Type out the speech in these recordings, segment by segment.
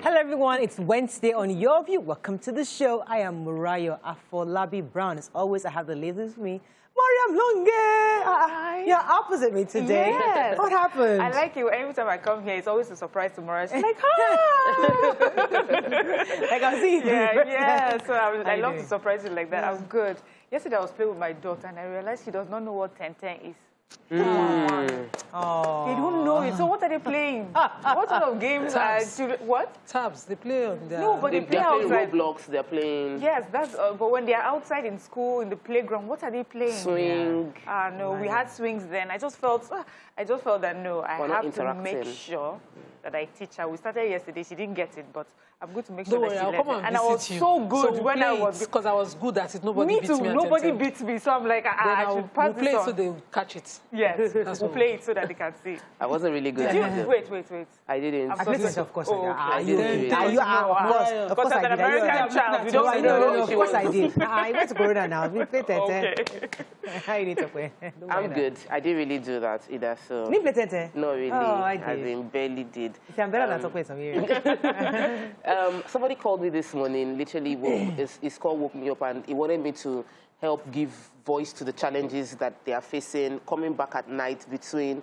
Hello everyone, it's Wednesday on Your View. Welcome to the show. I am Murayo Afolabi Brown. As always, I have the ladies with me. Mariam Longe! Hi. You're opposite me today. Yes. What happened? I like you. Every time I come here, it's always a surprise to Mariam. She's like, hi! Like I see you. Yeah. So I love to surprise you like that. Yeah. I'm good. Yesterday, I was playing with my daughter, and I realized she does not know what 10-10 is. Oh. They don't know it. So what are they playing? What sort of games are children? What? Tabs, they play on their... No, but they play They're playing outside. Roblox, they're playing... Yes, that's. But when they're outside in school, in the playground, what are they playing? Swing. No, we had swings then. I just felt that no, I We're not have to make interacting. sure that I teach her. We started yesterday. She didn't get it, but I'm going to make Don't sure worry, that she I'll learns come it. and I was visit you. so good So when I was. because I was good at it. Nobody Me beat too. me at Nobody 10-10. beats me, so I'm like, Then I should pass we'll play this it so on. they catch it. Yes, That's we'll what play it so that they can see. I wasn't really good Did at you? it. Wait. I didn't. I'm I played it, of course. Oh, okay. I didn't really. Are you? Of course I Because did. an American child, you No, don't no, know. of course I did. I went to Corona now. We played 10-10. Okay. I need to play. I'm good. I didn't really do that either, so... You play 10-10? No, really. Oh, I did. As in, barely did. I'm better than to play some years. Somebody called me this morning, literally, his call woke me up, and he wanted me to help give voice to the challenges that they are facing, coming back at night between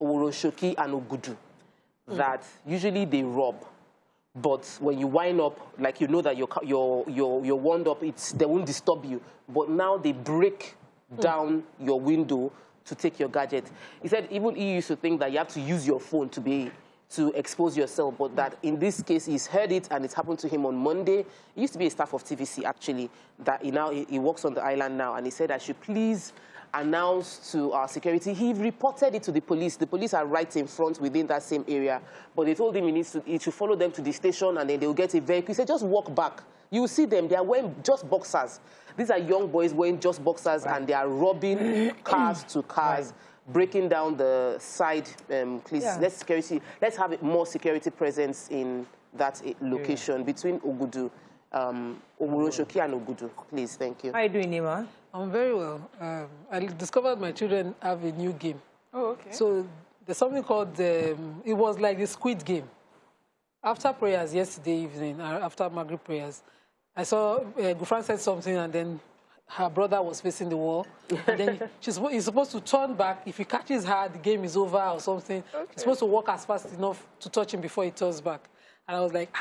Oroshoki and Ogudu, that usually they rob. But when you wind up, like you know that you're wound up, they won't disturb you. But now they break down your window to take your gadget. He said even he used to think that you have to use your phone to expose yourself, but that in this case he's heard it and it happened to him on Monday. He used to be a staff of TVC actually, that he works on the island now, and he said I should please announce to our security. He reported it to the police. The police are right in front within that same area, but they told him he should follow them to the station and then they'll get a vehicle. He said just walk back. You will see them. They are wearing just boxers. These are young boys wearing just boxers, and they are robbing cars to cars, breaking down the side. Please, let's have more security presence in that location between Ogudu, Oroshoki and Ogudu. Please, thank you. How are you doing, Nima? I'm very well. I discovered my children have a new game. Oh, okay. So there's something called, it was like the Squid Game. After prayers yesterday evening, after Maghrib prayers, I saw Gufran said something, and then her brother was facing the wall. And then he's supposed to turn back. If he catches her, the game is over or something. Okay. He's supposed to walk as fast enough to touch him before he turns back. And I was like,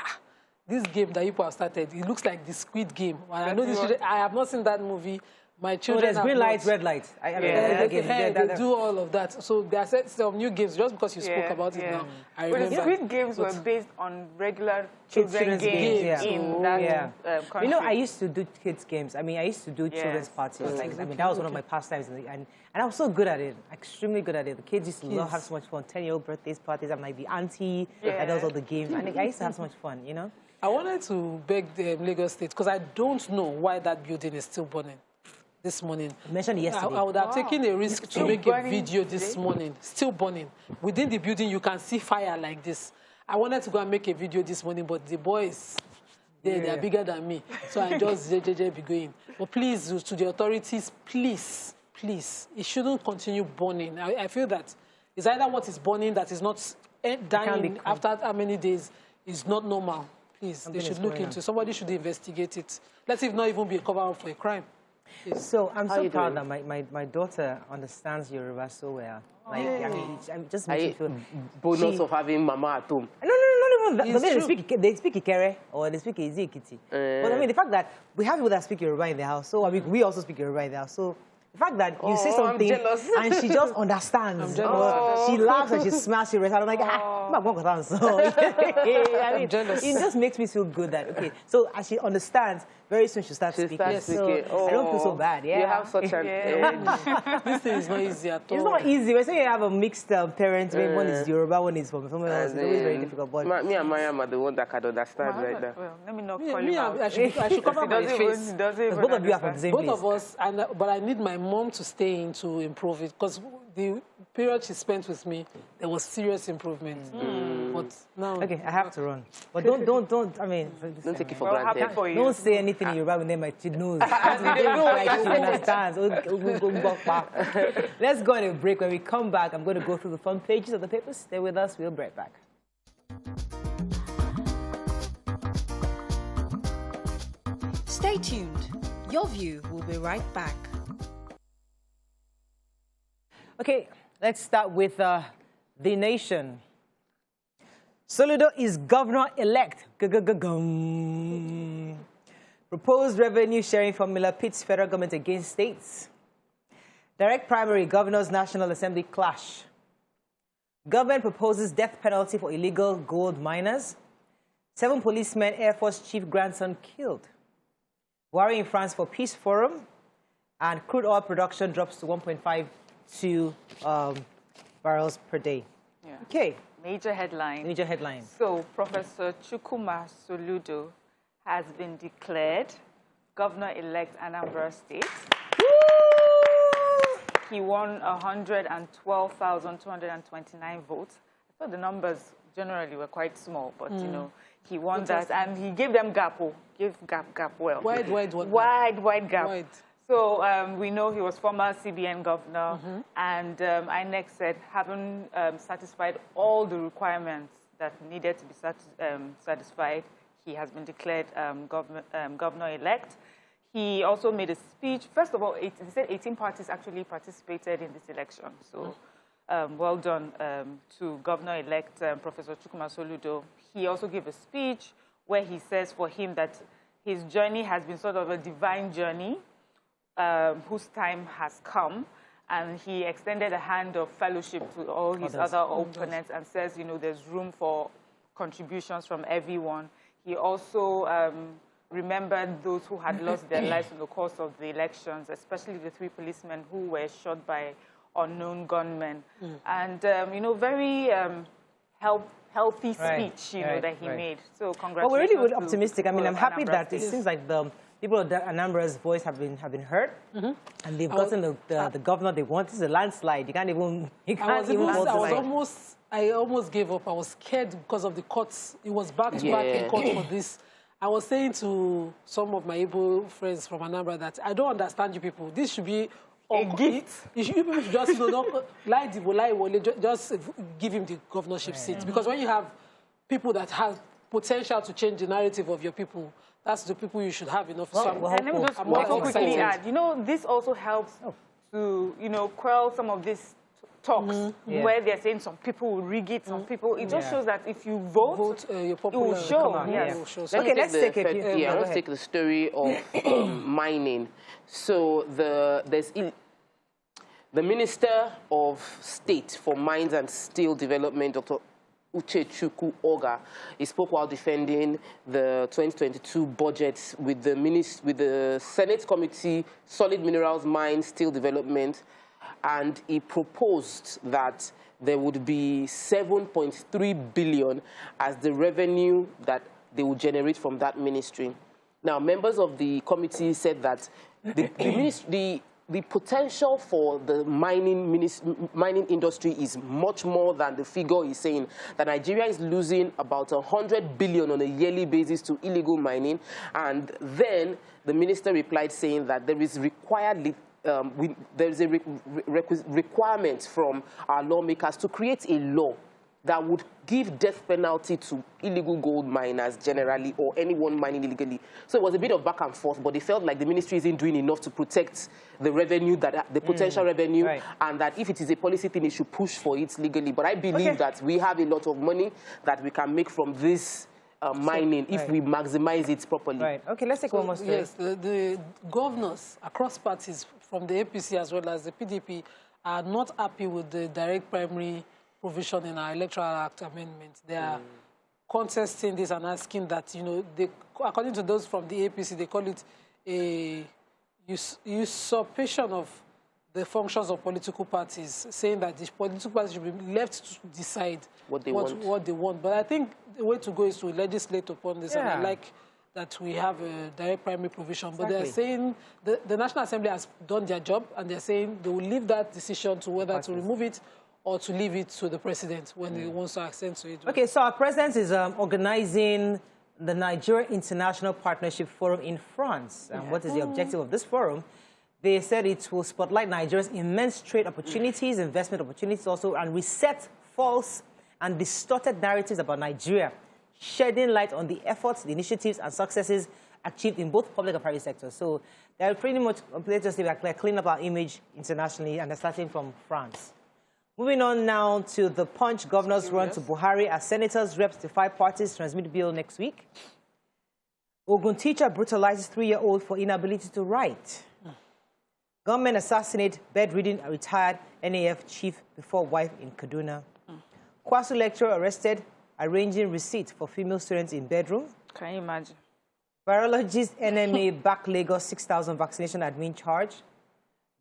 this game that you people have started, it looks like the Squid Game. And I know this children, I have not seen that movie. My children there's green lights, red lights. They do all of that. So there are some new games, just because you spoke about it now. I remember. The Squid Games were based on regular children's games in that country. You know, I used to do kids' games. I mean, I used to do children's parties. Like, I mean, that was one of my pastimes. And I was so good at it, extremely good at it. The kids used to love have so much fun. 10-year-old birthdays parties. I'm like the auntie that does all the games. And I used to have so much fun, you know? I wanted to beg the Lagos State, because I don't know why that building is still burning. This morning. I mentioned it yesterday. I would have taken a risk to make a video this morning, still burning. Within the building, you can see fire like this. I wanted to go and make a video this morning, but the boys, they are bigger than me. So I just be going. But please, to the authorities, please, it shouldn't continue burning. I feel that it's either what is burning that is not dying after how many days is not normal. Please, they should look into it. Somebody should investigate it. Let's if not even be a cover-up for a crime. Yes. So I'm so proud that my daughter understands Yoruba so well. Like, I mean, I'm just making sure. Bonus of having mama at home. No. They speak Ikere or they speak Ezekiti. But I mean, the fact that we have people that speak Yoruba in the house, so I mean, we also speak Yoruba in the house. So the fact that you say something and she just understands. She laughs and she smiles, she rests. I'm like, I'm going to so I mean, it just makes me feel good that, okay, so as she understands, very soon she'll start speaking. So I don't feel so bad, You have such an This thing is not easy at all. It's not easy. When you have a mixed parents, maybe one is Yoruba, one is from somewhere else, it's always very difficult. But me and Mariam are the one that can understand right now. Well, let me not call you out. I should cover my face. both of you are from the same place. Both of us, but I need my mom to stay in to improve it, because the period she spent with me, there was serious improvement. But now, okay, I have to run. But don't. I mean, don't take it for granted. Don't say anything in Yoruba when they my kid knows. Understands. Let's go on a break. When we come back, I'm going to go through the front pages of the papers. Stay with us. We'll be right back. Stay tuned. Your View will be right back. Okay, let's start with the nation. Soludo is governor-elect. Proposed revenue sharing formula pits federal government against states. Direct primary governors' National Assembly clash. Government proposes death penalty for illegal gold miners. 7 policemen, Air Force chief grandson killed. Buhari in France for peace forum. And crude oil production drops to 1.52 barrels per day. Yeah. Okay. Major headline. Major headline. So, Professor Chukwuma Soludo has been declared governor-elect Anambra State. He won 112,229 votes. I thought the numbers generally were quite small, but you know, he won that, and he gave them gap. Gave gap well. Wide gap. Wide. So we know he was former CBN governor, and INEC said, having satisfied all the requirements that needed to be satisfied, he has been declared governor-elect. He also made a speech. First of all, he said 18 parties actually participated in this election. So well done to Governor-elect Professor Chukwuma Soludo. He also gave a speech where he says for him that his journey has been sort of a divine journey whose time has come. And he extended a hand of fellowship to all his other opponents and says, you know, there's room for contributions from everyone. He also remembered those who had lost their lives in the course of the elections, especially the 3 policemen who were shot by unknown gunmen. And, you know, very healthy speech, you know, that he made. So congratulations. Well, we're really optimistic. I mean, I'm happy that it seems like the people of Anambra's voice have been heard, and they've gotten the governor they want. This is a landslide. You can't even. I almost gave up. I was scared because of the courts. It was back to back in court for this. I was saying to some of my able friends from Anambra that I don't understand you people. This should be a gift. You should just just give him the governorship seat, because when you have people that have potential to change the narrative of your people, that's the people you should have enough. And let me just quickly add, you know, this also helps to, you know, quell some of these talks where they're saying some people will rig it, some people. It just shows that if you vote your it will show. Okay, let's take it. Let's take the story of mining. So there's the Minister of State for Mines and Steel Development, Dr. Uchechukwu Oga, he spoke while defending the 2022 budget with the Senate Committee, Solid Minerals, Mines, Steel Development, and he proposed that there would be 7.3 billion as the revenue that they would generate from that ministry. Now, members of the committee said that the potential for the mining industry is much more than the figure he's saying, that Nigeria is losing about 100 billion on a yearly basis to illegal mining. And then the minister replied saying that there is requirement from our lawmakers to create a law that would give death penalty to illegal gold miners generally, or anyone mining illegally. So it was a bit of back and forth, but they felt like the ministry isn't doing enough to protect the revenue, the potential revenue, and that if it is a policy thing, it should push for it legally. But I believe that we have a lot of money that we can make from this mining if we maximize it properly. Okay, let's take one more story. Yes, the governors across parties from the APC as well as the PDP are not happy with the direct primary provision in our Electoral Act amendment. They are contesting this and asking that, you know, according to those from the APC, they call it a usurpation of the functions of political parties, saying that the political parties should be left to decide what they want. But I think the way to go is to legislate upon this, and I like that we have a direct primary provision. But they're saying the National Assembly has done their job, and they're saying they will leave that decision to whether to remove it or to leave it to the president when he wants to accent to it. Okay, so our president is organizing the Nigerian International Partnership Forum in France. And what is the objective of this forum? They said it will spotlight Nigeria's immense trade opportunities, investment opportunities also, and reset false and distorted narratives about Nigeria, shedding light on the efforts, the initiatives, and successes achieved in both public and private sectors. So they're pretty much, let's just say, they're cleaning up our image internationally, and they're starting from France. Moving on now to the Punch governors run to Buhari as senators, reps defy parties transmit bill next week. Ogun teacher brutalizes 3-year-old for inability to write. Gunmen assassinate bedridden retired NAF chief before wife in Kaduna. Kwasu lecturer arrested, arranging receipt for female students in bedroom. Can you imagine? Virologist NMA back Lagos 6,000 vaccination admin charge.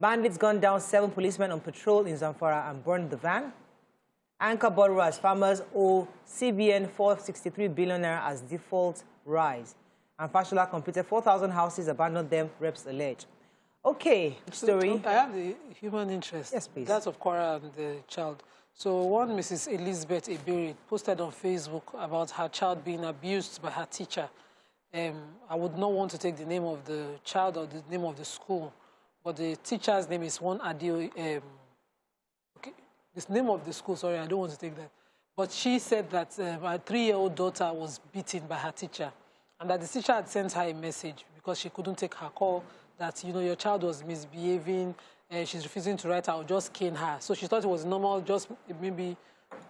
Bandits gunned down 7 policemen on patrol in Zamfara and burned the van. Anchor borrowers, farmers owe CBN 463 billion naira as default rise. And Fashola completed 4,000 houses, abandoned them, reps allege. Okay, story. I have the human interest. Yes, please. That's of Kwara and the child. So one Mrs. Elizabeth Eberi posted on Facebook about her child being abused by her teacher. I would not want to take the name of the child or the name of the school, but the teacher's name is one Adio. Okay, this name of the school, sorry, I don't want to take that. But she said that her 3-year-old daughter was beaten by her teacher, and that the teacher had sent her a message because she couldn't take her call, that, you know, your child was misbehaving, she's refusing to write, I'll just cane her. So she thought it was normal, just maybe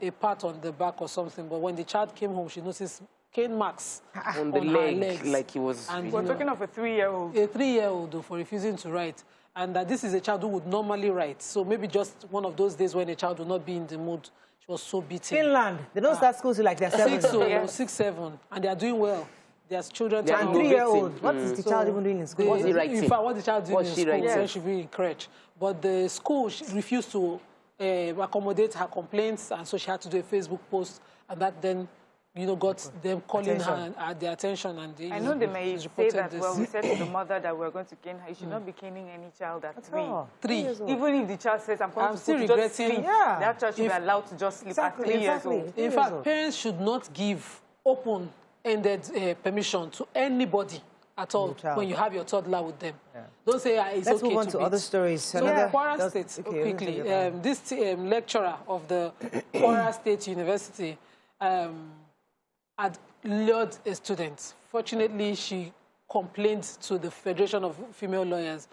a pat on the back or something. But when the child came home, she noticed cane marks on the legs, like he was. And we're talking of a 3-year-old. A 3-year-old for refusing to write. And that this is a child who would normally write. So maybe just one of those days when a child will not be in the mood. She was so beaten. Finland, they don't start schools like they're 7. 6, 7. And they are doing well. There's children. And 3-year-old. What is the child even doing in school? What's he writing? In fact, what the child doing in school, yes. She be in crèche. But the school refused to accommodate her complaints, and so she had to do a Facebook post, and that then, you know, got them calling her at their attention. And they, I know they may say that, well, we said to the mother that we're going to cane her. You should not be caning any child at 3. 3. Even if the child says, I'm still regretting, that child should be allowed to just sleep at 3 years old. In fact, parents should not give open-ended permission to anybody at all when you have your toddler with them. Yeah. Don't say it's Let's okay move on to other stories. So Kwara State, quickly, this lecturer of the Kwara State University had lured a student. Fortunately, she complained to the Federation of Female Lawyers.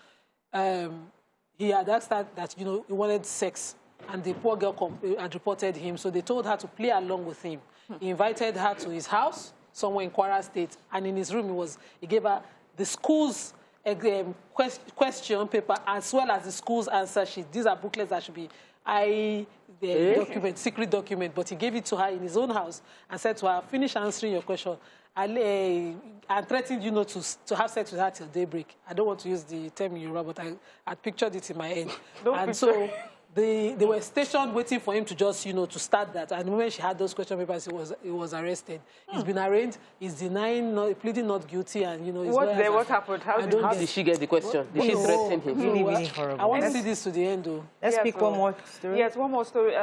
He had asked her that, you know, he wanted sex, and the poor girl had reported him, so they told her to play along with him. He invited her to his house, somewhere in Kwara State, and in his room he gave her the school's question paper as well as the school's answer sheet. These are booklets that should be secret document, but he gave it to her in his own house and said to her, finish answering your question. I threatened you not to have sex with her till daybreak. I don't want to use the term Yoruba, but I pictured it in my head. So they were stationed waiting for him to just, you know, to start that. And when she had those question papers, he was arrested. He's been arraigned. He's denying, pleading not guilty, and, you know, what happened? How did she get the question? Did she threaten him? Really horrible. I want to see this to the end, though. Let's pick one more story. Yes, one more story.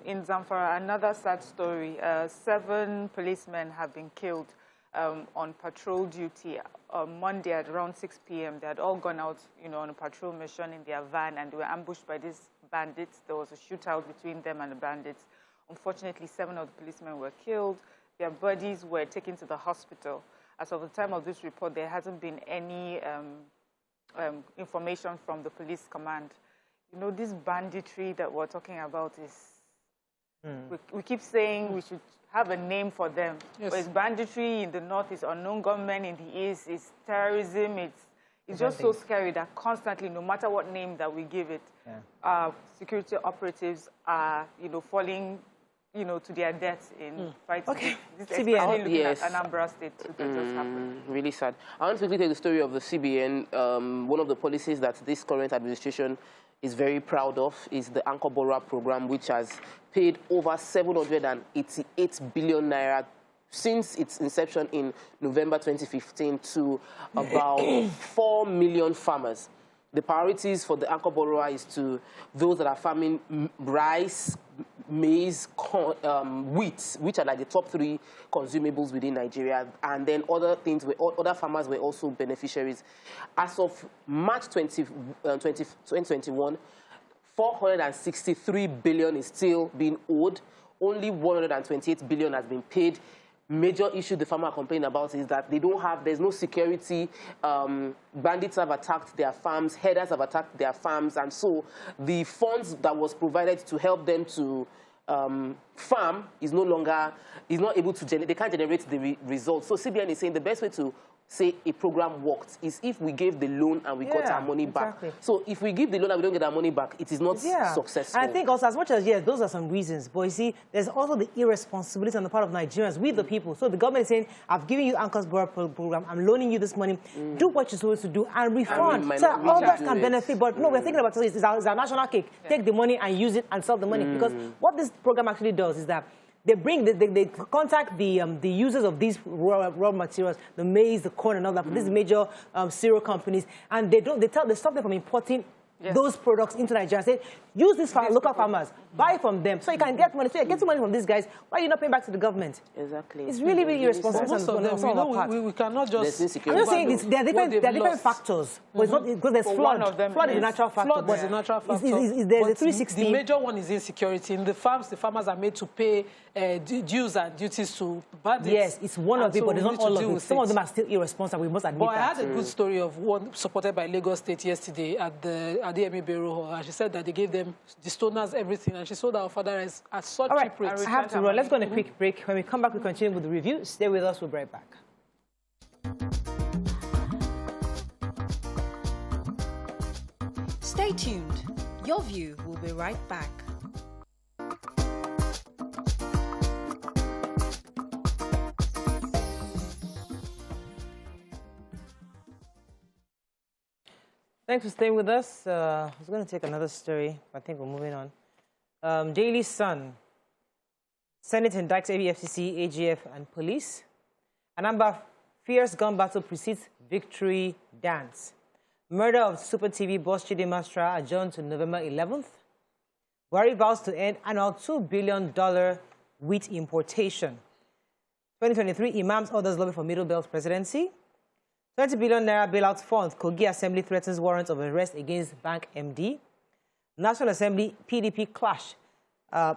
In Zamfara, another sad story. 7 policemen have been killed on patrol duty on Monday at around 6 p.m. They had all gone out, you know, on a patrol mission in their van, and they were ambushed by these bandits. There was a shootout between them and the bandits. Unfortunately, 7 of the policemen were killed. Their bodies were taken to the hospital. As of the time of this report, there hasn't been any information from the police command. You know, this banditry that we're talking about is, we keep saying we should have a name for them. Yes. But it's banditry in the north, it's unknown gunmen in the east, it's terrorism, it's just so scary that constantly, no matter what name that we give it, security operatives are, you know, falling, you know, to their deaths in fighting. Okay. This is looking at Anambra State that just happened. Really sad. I want to quickly take the story of the CBN. One of the policies that this current administration is very proud of is the Anchor Borrower program, which has paid over 788 billion naira since its inception in November 2015 to about 4 million farmers. The priorities for the Anchor Borrower is to those that are farming rice, maize, corn, wheat, which are like the top 3 consumables within Nigeria, and then other things, other farmers were also beneficiaries. As of March 2021, 463 billion is still being owed. only 128 billion has been paid. Major issue the farmer complain about is that there's no security. Bandits have attacked their farms, herders have attacked their farms, and so the funds that was provided to help them to farm is not able to generate, they can't generate the results. So CBN is saying the best way to say a program worked is if we gave the loan and we got our money back. So if we give the loan and we don't get our money back, it is not successful. And I think also, as much as, yes, those are some reasons, but you see, there's also the irresponsibility on the part of Nigerians with the people. So the government is saying, I've given you Anchor's Borrow program, I'm loaning you this money, do what you're supposed to do and refund. So others can benefit, but no, we're thinking about it's our national cake. Take the money and use it and sell the money. Because what this program actually does is that they contact the users of these raw materials, the maize, the corn, and all that, these major cereal companies, and they stop them from importing those products into Nigeria. Say, use this for local farmers, buy from them, so you can get money. So you get some money from these guys. Why are you not paying back to the government? Exactly. It's really, really irresponsible. Most of them, we cannot just. I'm just saying there are different factors. But it's not because there's flood. Flood is a natural factor. Flood is a natural factor. There's a 360. The major one is insecurity. In the farms, the farmers are made to pay dues and duties to bandits. Yes, it's one of it, but it's not all of it. Some of them are still irresponsible. We must admit that. But I had a good story of one supported by Lagos State yesterday at the Adeyemi Bureau, and she said that they gave them the stoners everything, and she sold our father at such cheap rates. I have to run. Let's go on a quick break. When we come back, we continue with the review. Stay with us. We'll be right back. Stay tuned. Your View will be right back. Thanks for staying with us. I was going to take another story, but I think we're moving on. Daily Sun. Senate indicts FCC, AGF, and police. Anambra fierce gun battle precedes victory dance. Murder of Super TV boss Chidi Mastra adjourned to November 11th. Buhari vows to end annual $2 billion wheat importation. 2023, Imams orders lobby for Middle Belt presidency. 20 billion naira bailout fund. Kogi Assembly threatens warrant of arrest against Bank MD. National Assembly PDP clash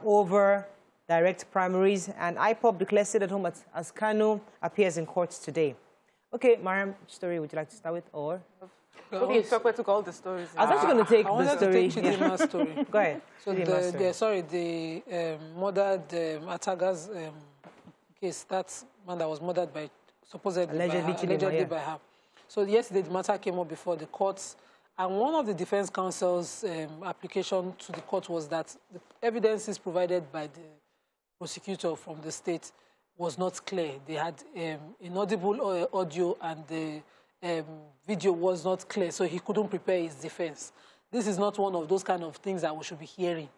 over direct primaries. And IPOB declares sit at home as Kanu appears in court today. Okay, Mariam, which story would you like to start with? Or? Okay, Tokwe took all the stories. I was actually going to take the story. Chidima's story. Go ahead. So the murdered Ataga's case, that man that was murdered by supposedly allegedly by her. So yesterday the matter came up before the courts, and one of the defense counsel's application to the court was that the evidences provided by the prosecutor from the state was not clear. They had inaudible audio, and the video was not clear, so he couldn't prepare his defense. This is not one of those kind of things that we should be hearing.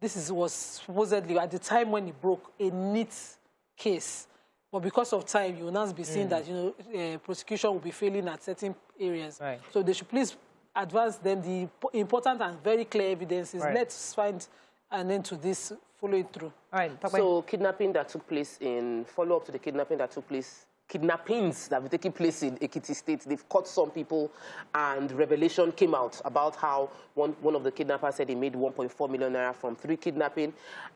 This was supposedly, at the time when he broke, a neat case. But because of time, you will now be seeing that, prosecution will be failing at certain areas. Right. So they should please advance them the important and very clear evidences. Right. Let's find an end to this, follow it through. All right. So kidnapping that took place in follow-up to the kidnapping that took place, kidnappings that were taking place in Ekiti State, they've caught some people, and revelation came out about how one of the kidnappers said he made 1.4 million naira from 3 kidnapping,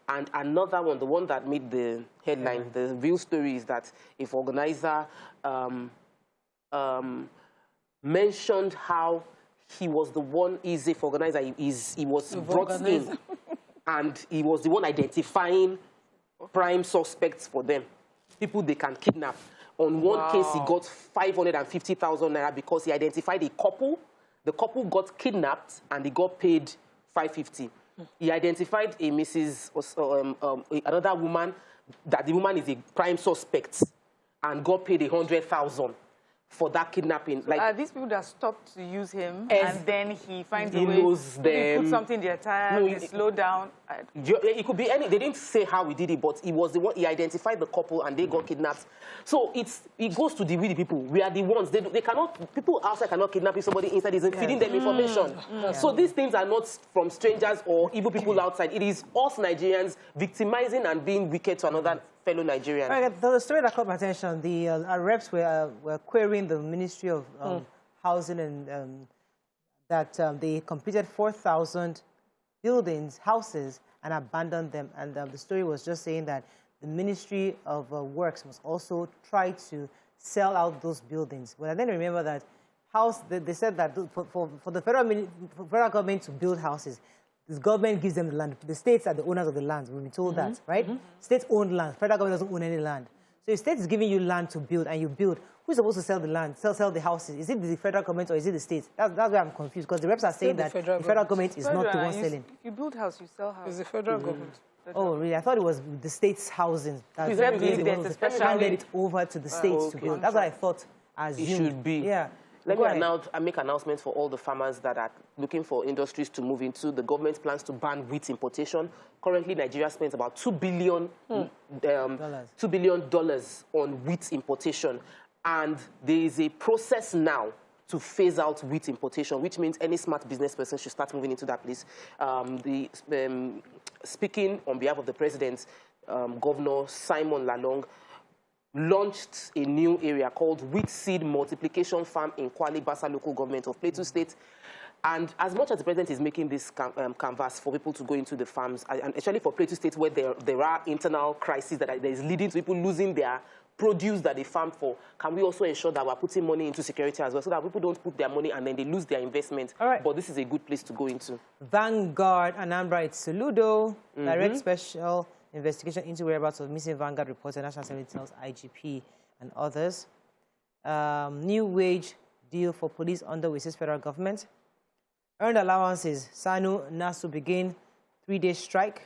and another one, the one that made the headline, the real story is that if organizer mentioned how he was the one, he's a organizer, he was brought in, and he was the one identifying prime suspects for them, people they can kidnap. On one case, he got 550,000 naira because he identified a couple. The couple got kidnapped and they got paid 550. He identified a another woman, that the woman is a prime suspect, and got paid 100,000 for that kidnapping. So are these people that stopped to use him, and then he finds a way, he put something in their tire, they slow down? It could be any, they didn't say how he did it, but he was the one, he identified the couple and they got kidnapped. So it goes to the people. We are the ones, they cannot, people outside cannot kidnap somebody inside, isn't feeding them information. So these things are not from strangers or evil people outside. It is us Nigerians victimizing and being wicked to another fellow Nigerian. Right, the story that caught my attention, the reps were querying the Ministry of Housing and that they completed 4,000 buildings, houses, and abandoned them. And the story was just saying that the Ministry of Works must also try to sell out those buildings. But I then remember that they said that for the federal government to build houses, this government gives them the land. The states are the owners of the land. We've been told that, right? States own land. Federal government doesn't own any land. So if state is giving you land to build and you build, who's supposed to sell the land, sell the houses? Is it the federal government or is it the state? That's where I'm confused, because the reps are saying that the federal government is not the one selling. If you build house, you sell house. It's the federal government. Oh, really? I thought it was the state's housing. Handed it over to the states to build. That's what I thought. It should be. Yeah. Let me make announcements for all the farmers that are looking for industries to move into. The government plans to ban wheat importation. Currently, Nigeria spends about $2 billion on wheat importation. And there is a process now to phase out wheat importation, which means any smart business person should start moving into that place. Speaking on behalf of the president, Governor Simon Lalong launched a new area called Wheat Seed Multiplication Farm in Kwali Bassa local government of Plateau State. And as much as the president is making this canvas for people to go into the farms, and especially for Plateau State where there are internal crises that is leading to people losing their produce that they farm for, can we also ensure that we're putting money into security as well, so that people don't put their money and then they lose their investment? All right. But this is a good place to go into. Vanguard, Anambra, it's Soludo, direct special investigation into whereabouts of missing Vanguard reporter, National Assembly tells IGP and others. New wage deal for police under Wise's federal government. Earned allowances, SANU, NASU begin 3-day strike.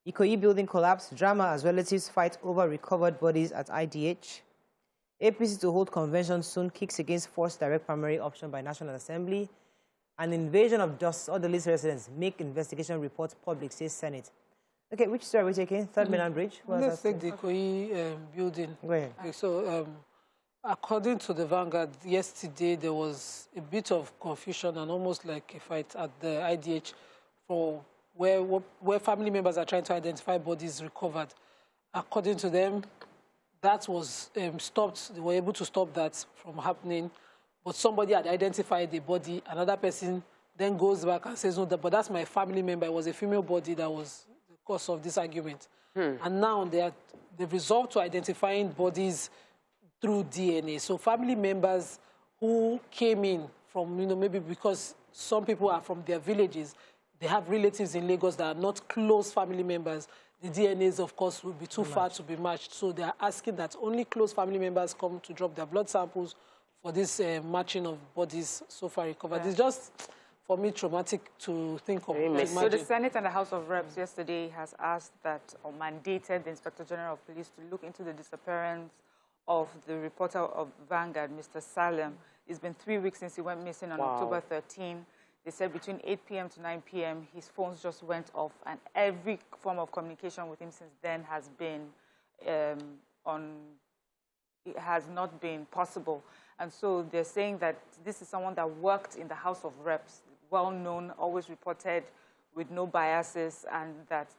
Ikoyi building collapse, drama as relatives fight over recovered bodies at IDH. APC to hold convention soon, kicks against forced direct primary option by National Assembly. An invasion of just other list residents, make investigation reports public, says Senate. Okay, which story are we taking? Third Mainland Bridge? Let's take the Ikoyi building. Go ahead. Okay, so, according to the Vanguard, yesterday there was a bit of confusion and almost like a fight at the IDH for where family members are trying to identify bodies recovered. According to them, that was stopped. They were able to stop that from happening. But somebody had identified the body. Another person then goes back and says, no, but that's my family member. It was a female body that was the cause of this argument. And now they've resolved to identifying bodies through DNA. So family members who came in from, maybe because some people are from their villages, they have relatives in Lagos that are not close family members. The DNAs, of course, will be too far to be matched. So they are asking that only close family members come to drop their blood samples for this matching of bodies so far recovered. Yeah. It's just, for me, traumatic to think of. So the Senate and the House of Reps yesterday has asked that, or mandated the Inspector General of Police to look into the disappearance of the reporter of Vanguard, Mr. Salem. It's been 3 weeks since he went missing on October 13. They said between 8 p.m. to 9 p.m., his phones just went off, and every form of communication with him since then has been it has not been possible. And so they're saying that this is someone that worked in the House of Reps, well-known, always reported with no biases, and that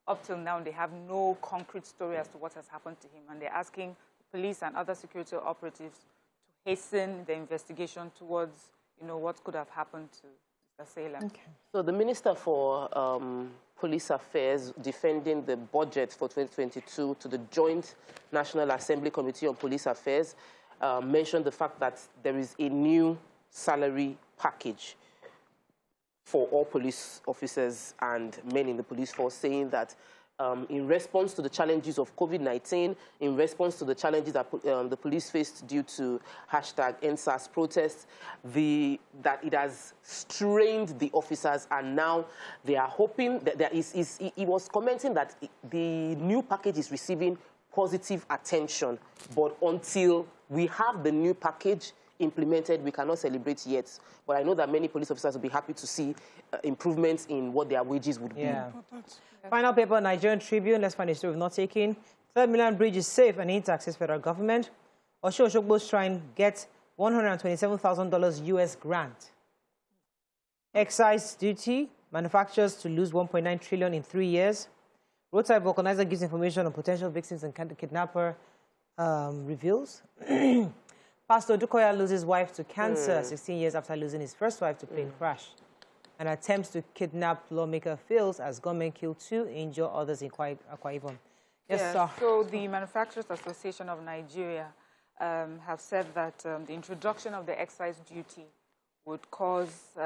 up till now they have no concrete story as to what has happened to him. And they're asking police and other security operatives to hasten the investigation towards, what could have happened to Salem. Okay. So the Minister for Police Affairs defending the budget for 2022 to the Joint National Assembly Committee on Police Affairs mentioned the fact that there is a new salary package for all police officers and men in the police force, saying that in response to the challenges of COVID-19, in response to the challenges that the police faced due to #EndSARS protests, that it has strained the officers, and now they are hoping that he was commenting that the new package is receiving positive attention, but until we have the new package implemented, we cannot celebrate yet. But I know that many police officers will be happy to see improvements in what their wages would be. Final paper, Nigerian Tribune. Let's find a story we've not taken. Third Mainland Bridge is safe and intact, says federal government. Osho Oshogbo's shrine gets $127,000 US grant. Excise duty, manufacturers to lose 1.9 trillion in 3 years. Roadside vulcanizer gives information on potential victims and kidnapper reveals. Pastor Dukoya loses wife to cancer 16 years after losing his first wife to plane crash. An attempt to kidnap lawmaker fails as government killed 2, injure others in Akwa Ibom. Yes, sir. So the Manufacturers Association of Nigeria have said that the introduction of the excise duty would cause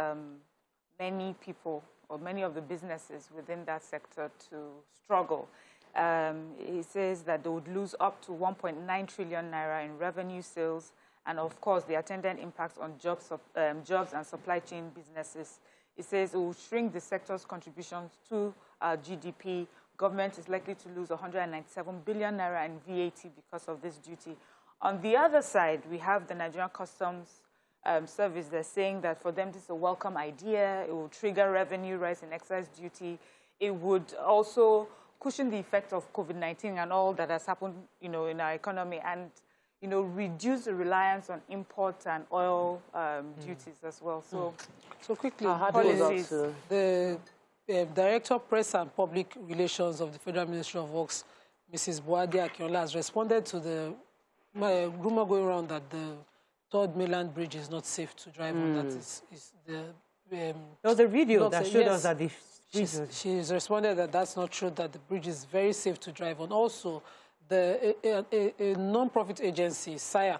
many people or many of the businesses within that sector to struggle. It says that they would lose up to 1.9 trillion naira in revenue, sales, and of course the attendant impacts on jobs and supply chain businesses. It says it will shrink the sector's contributions to GDP. Government is likely to lose 197 billion naira in VAT because of this duty. On the other side, we have the Nigerian Customs Service. They're saying that for them this is a welcome idea. It will trigger revenue rise in excise duty. It would also cushion the effect of COVID-19 and all that has happened, in our economy, and reduce the reliance on import and oil duties as well. So quickly, policies. The Director of Press and Public Relations of the Federal Ministry of Works, Mrs. Boade Akinola, has responded to the rumor going around that the Third Mainland Bridge is not safe to drive on. That is there was a video that showed us that the she's responded that that's not true, that the bridge is very safe to drive on. Also, a non-profit agency, SIAC,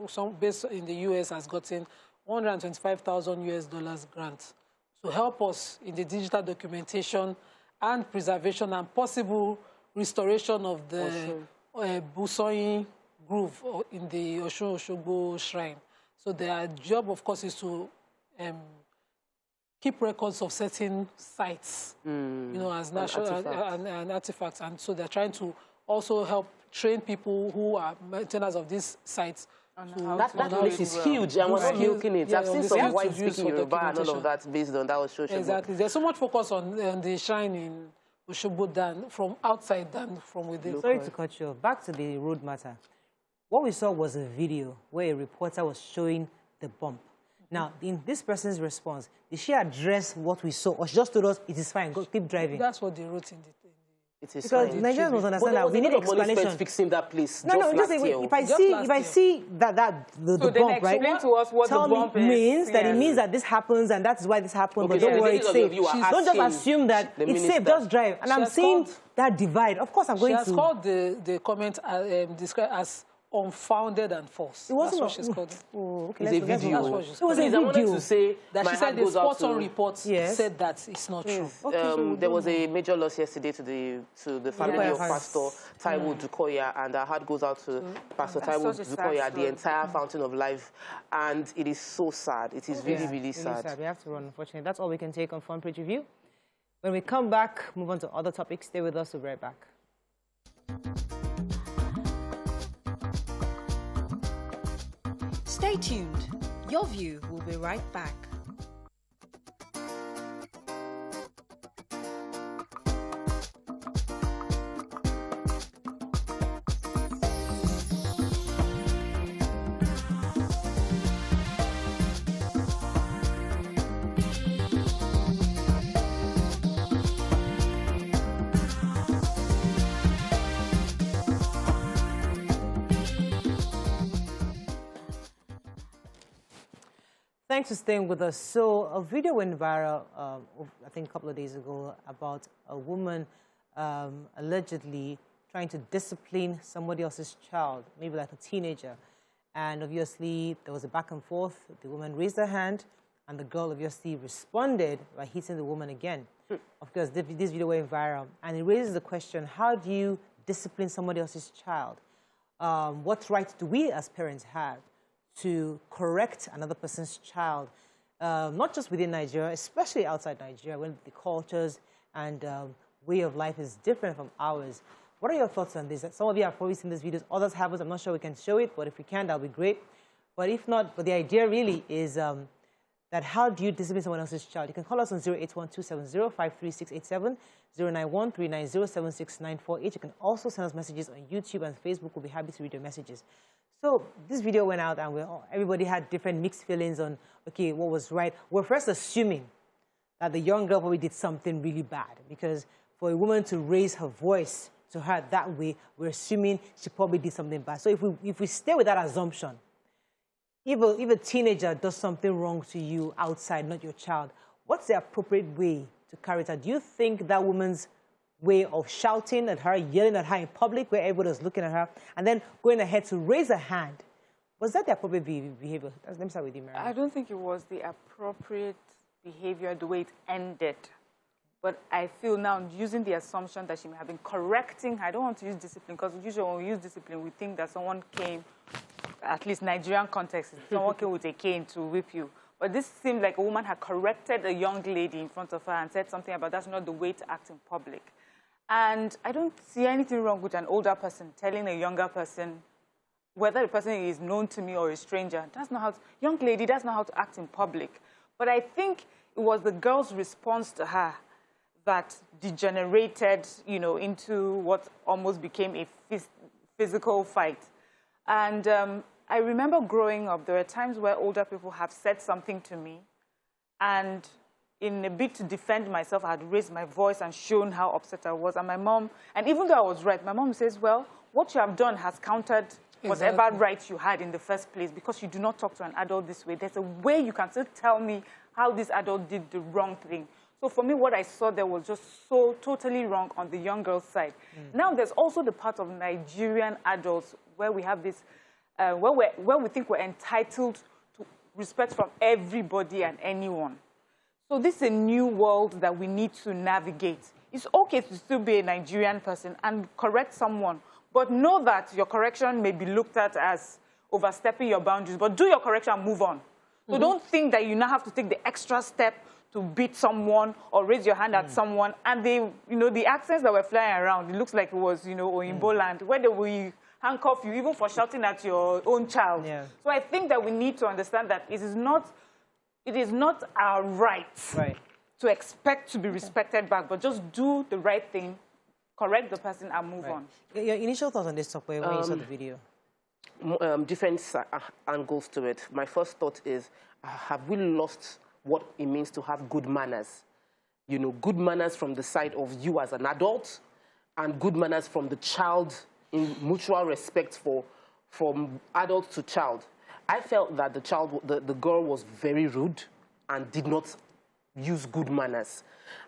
some based in the U.S., has gotten $125,000 grant to help us in the digital documentation and preservation and possible restoration of the Busoyin Groove in the Osun Osogbo Shrine. So their job, of course, is to keep records of certain sites, as national and artifacts. And so they're trying to also help train people who are maintainers of these sites. That place is huge, and we're not milking it. I've seen some white-speaking Yoruba and all of that based on that. Exactly. There's so much focus on the shrine in Osogbo than from outside than from within. Sorry to cut you off. Back to the road matter. What we saw was a video where a reporter was showing the bump. Now, in this person's response, did she address what we saw, or she just told us it is fine, go keep driving? That's what they wrote in the it is because Nigerians must understand that we need explanation. Fixing that place. If I see that the bump, right? Explain to us what the bump means that it means that this happens and that's why this happened. But don't worry, it's safe. Don't just assume that it's safe. Just drive. And I'm seeing that divide. Of course, I'm going to. She has called the comment described as unfounded and false. It wasn't. That's what she's called. Oh, okay. It's a video. It was a video. I wanted to say that she said the Sports on report said that it's not true. Okay. There was a major loss yesterday to the family of Pastor Taiwo Dukoya, and our heart goes out to Pastor Taiwo Dukoya, the entire Fountain of Life, and it is so sad. It is really, really sad. We have to run, unfortunately. That's all we can take on Front Page Review. When we come back, move on to other topics. Stay with us. We'll be right back. Stay tuned. Your View will be right back. Thanks for staying with us. So a video went viral, I think a couple of days ago, about a woman allegedly trying to discipline somebody else's child, maybe like a teenager. And obviously, there was a back and forth. The woman raised her hand, and the girl obviously responded by hitting the woman again. Of course, this video went viral. And it raises the question, how do you discipline somebody else's child? What right do we as parents have to correct another person's child, not just within Nigeria, especially outside Nigeria, when the cultures and way of life is different from ours? What are your thoughts on this? Some of you have probably seen these videos. Others haven't. I'm not sure we can show it, but if we can, that'll be great. But if not, but the idea really is that how do you discipline someone else's child? You can call us on 081-270-53687, 091-390-76948. You can also send us messages on YouTube and Facebook. We'll be happy to read your messages. So this video went out, and everybody had different mixed feelings on, okay, what was right. We're first assuming that the young girl probably did something really bad, because for a woman to raise her voice to her that way, we're assuming she probably did something bad. So if we stay with that assumption, if a teenager does something wrong to you outside, not your child, what's the appropriate way to carry it out? Do you think that woman's way of shouting at her, yelling at her in public where everybody was looking at her, and then going ahead to raise a hand, was that the appropriate behavior? Let me start with you, Mary. I don't think it was the appropriate behavior the way it ended. But I feel now, using the assumption that she may have been correcting, I don't want to use discipline, because usually when we use discipline, we think that someone came, at least Nigerian context, someone came with a cane to whip you. But this seemed like a woman had corrected a young lady in front of her and said something about that's not the way to act in public. And I don't see anything wrong with an older person telling a younger person, whether the person is known to me or a stranger, that's not how to, young lady, that's not how to act in public. But I think it was the girl's response to her that degenerated, you know, into what almost became a physical fight. And I remember growing up, there were times where older people have said something to me, and in a bid to defend myself, I had raised my voice and shown how upset I was. And my mom, and even though I was right, my mom says, well, what you have done has countered whatever right you had in the first place, because you do not talk to an adult this way. There's a way you can still tell me how this adult did the wrong thing. So for me, what I saw there was just so totally wrong on the young girl's side. Now, there's also the part of Nigerian adults where we have this, where we think we're entitled to respect from everybody and anyone. So this is a new world that we need to navigate. It's okay to still be a Nigerian person and correct someone, but know that your correction may be looked at as overstepping your boundaries, but do your correction and move on. So don't think that you now have to take the extra step to beat someone or raise your hand at someone. And they, you know, the accents that were flying around, it looks like it was, you know, Oyinbo land, where they will handcuff you even for shouting at your own child. Yeah. So I think that we need to understand that it is not our right to expect to be respected back, but just do the right thing, correct the person, and move on. Your initial thoughts on this topic when you saw the video? Different angles to it. My first thought is, have we lost what it means to have good manners? You know, good manners from the side of you as an adult, and good manners from the child, in mutual respect from adult to child. I felt that the girl was very rude and did not use good manners.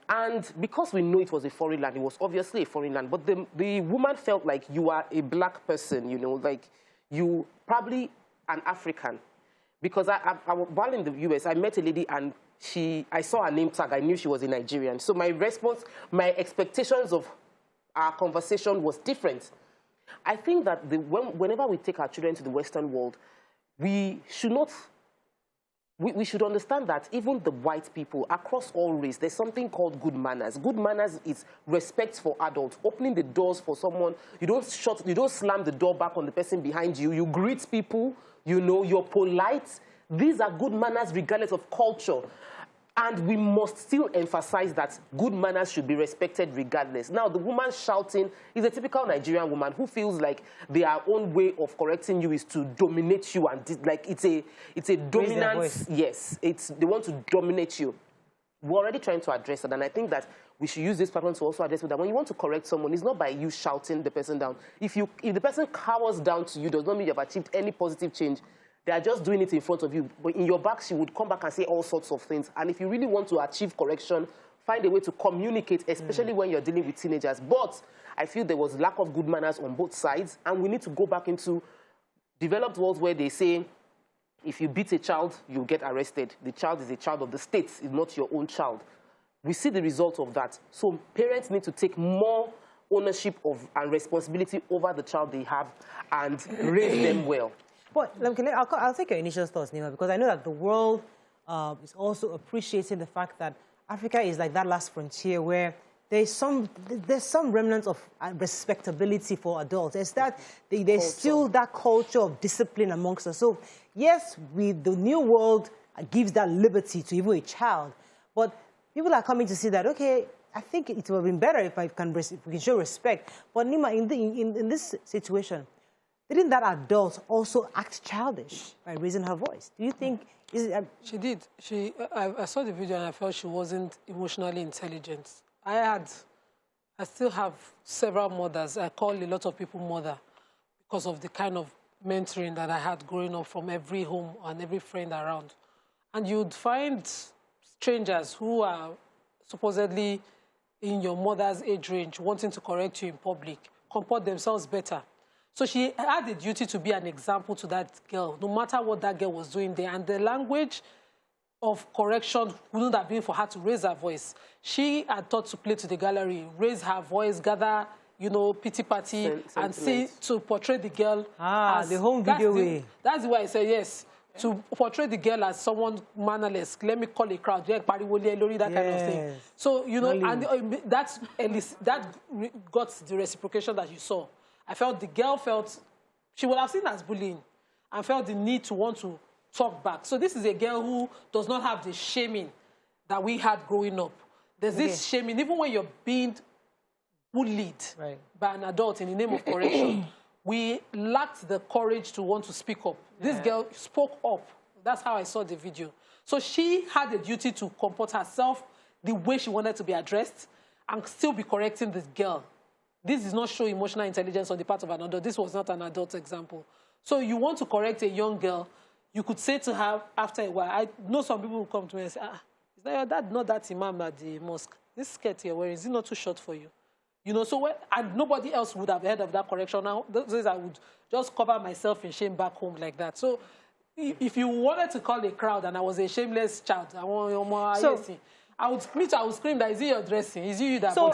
And because we know it was a foreign land, it was obviously a foreign land, but the woman felt like you are a black person, you know, like you probably an African. Because while in the US, I met a lady and I saw her name tag. I knew she was a Nigerian. So my response, my expectations of our conversation was different. I think that whenever we take our children to the Western world, we should understand that even the white people, across all race, there's something called good manners. Good manners is respect for adults, opening the doors for someone. You don't slam the door back on the person behind you. You greet people. You know, you're polite. These are good manners regardless of culture. And we must still emphasize that good manners should be respected regardless. Now, the woman shouting is a typical Nigerian woman who feels like their own way of correcting you is to dominate you, and like it's a dominance. Yes, they want to dominate you. We're already trying to address it, and I think that we should use this pattern to also address it, that when you want to correct someone, it's not by you shouting the person down. If the person cowers down to you, does not mean you've achieved any positive change. They are just doing it in front of you. But in your back, she would come back and say all sorts of things. And if you really want to achieve correction, find a way to communicate, especially when you're dealing with teenagers. But I feel there was lack of good manners on both sides. And we need to go back into developed worlds where they say, if you beat a child, you get arrested. The child is a child of the state, it's not your own child. We see the result of that. So parents need to take more ownership of and responsibility over the child they have and raise them well. But I'll take your initial thoughts, Nima, because I know that the world is also appreciating the fact that Africa is like that last frontier where there's some remnants of respectability for adults. There's still that culture of discipline amongst us. So yes, the new world gives that liberty to even a child, but people are coming to see that, okay, I think it would have been better if we can show respect. But Nima, in this situation, didn't that adult also act childish by raising her voice? Do you think... She did. I saw the video and I felt she wasn't emotionally intelligent. I still have several mothers. I call a lot of people mother because of the kind of mentoring that I had growing up from every home and every friend around. And you'd find strangers who are supposedly in your mother's age range wanting to correct you in public comport themselves better. So she had the duty to be an example to that girl, no matter what that girl was doing there. And the language of correction wouldn't have been for her to raise her voice. She had thought to play to the gallery, raise her voice, gather, you know, pity party, and see to portray the girl as the home video way. That's why I say yes. To portray the girl as someone mannerless, let me call a crowd, that kind of thing. So, you know, and that got the reciprocation that you saw. I felt the girl felt, she would have seen as bullying and felt the need to want to talk back. So this is a girl who does not have the shaming that we had growing up. There's this shaming, even when you're being bullied by an adult in the name of correction, we lacked the courage to want to speak up. This girl spoke up. That's how I saw the video. So she had a duty to comport herself the way she wanted to be addressed and still be correcting this girl. This does not show emotional intelligence on the part of an adult. This was not an adult example. So you want to correct a young girl, you could say to her after a while, I know some people will come to me and say, is that your dad, not that imam at the mosque? This skirt you're wearing, is it not too short for you? You know, so and nobody else would have heard of that correction. Now, those days I would just cover myself in shame back home like that. So if you wanted to call a crowd and I was a shameless child, I would scream that, is it your dressing? Is it you that so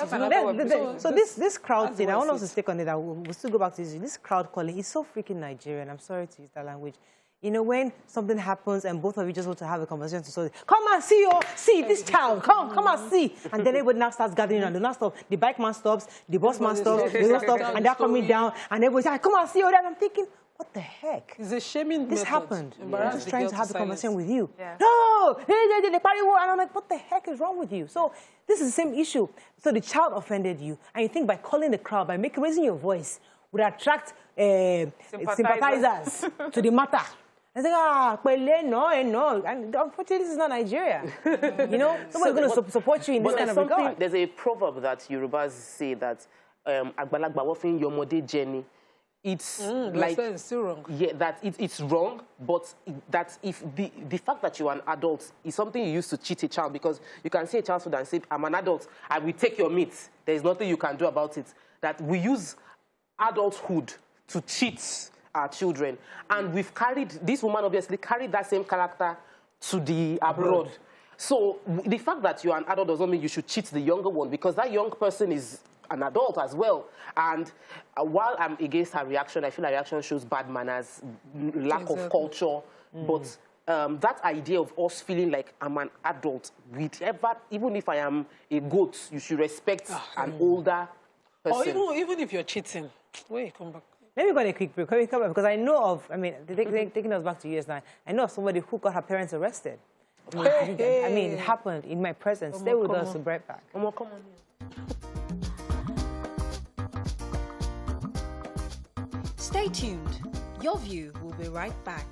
this crowd thing, I want us to stick on it. We'll still go back to this. This crowd calling is so freaking Nigerian. I'm sorry to use that language. You know, when something happens and both of you just want to have a conversation, so come and see this child, come and see. And then everybody now starts gathering and the last stop, the bike man stops, the boss man stops, the boss stops, and they're coming down, and everybody's like, come and see all that. I'm thinking, what the heck? It's a shaming This happened. I'm just trying to have a conversation with you. Yeah. No! They party war. And I'm like, what the heck is wrong with you? So this is the same issue. So the child offended you, and you think by calling the crowd, by raising your voice, would attract sympathizers to the matter. And say, no. And unfortunately, this is not Nigeria. You know, nobody's going to support you in this kind of regard. There's a proverb that Yorubas say that Agbalagba wofin yomode jenny. It's like it's still wrong. Yeah, that it's wrong, but that if the fact that you're an adult is something you use to cheat a child, because you can see a child and say, I'm an adult, I will take your meat. There's nothing you can do about it. That we use adulthood to cheat our children, and we've carried, this woman obviously carried that same character to the abroad. So the fact that you're an adult doesn't mean you should cheat the younger one, because that young person is an adult as well. And while I'm against her reaction, I feel her reaction shows bad manners, lack of culture. But that idea of us feeling like I'm an adult, even if I am a goat, you should respect an older person. Or even if you're cheating, wait, come back. Let me go on a quick break. Can we come back? Because I know of, taking us back to years now, I know of somebody who got her parents arrested. I mean, it happened in my presence. Stay with us, we'll be right back. Come on here. Stay tuned. Your View will be right back.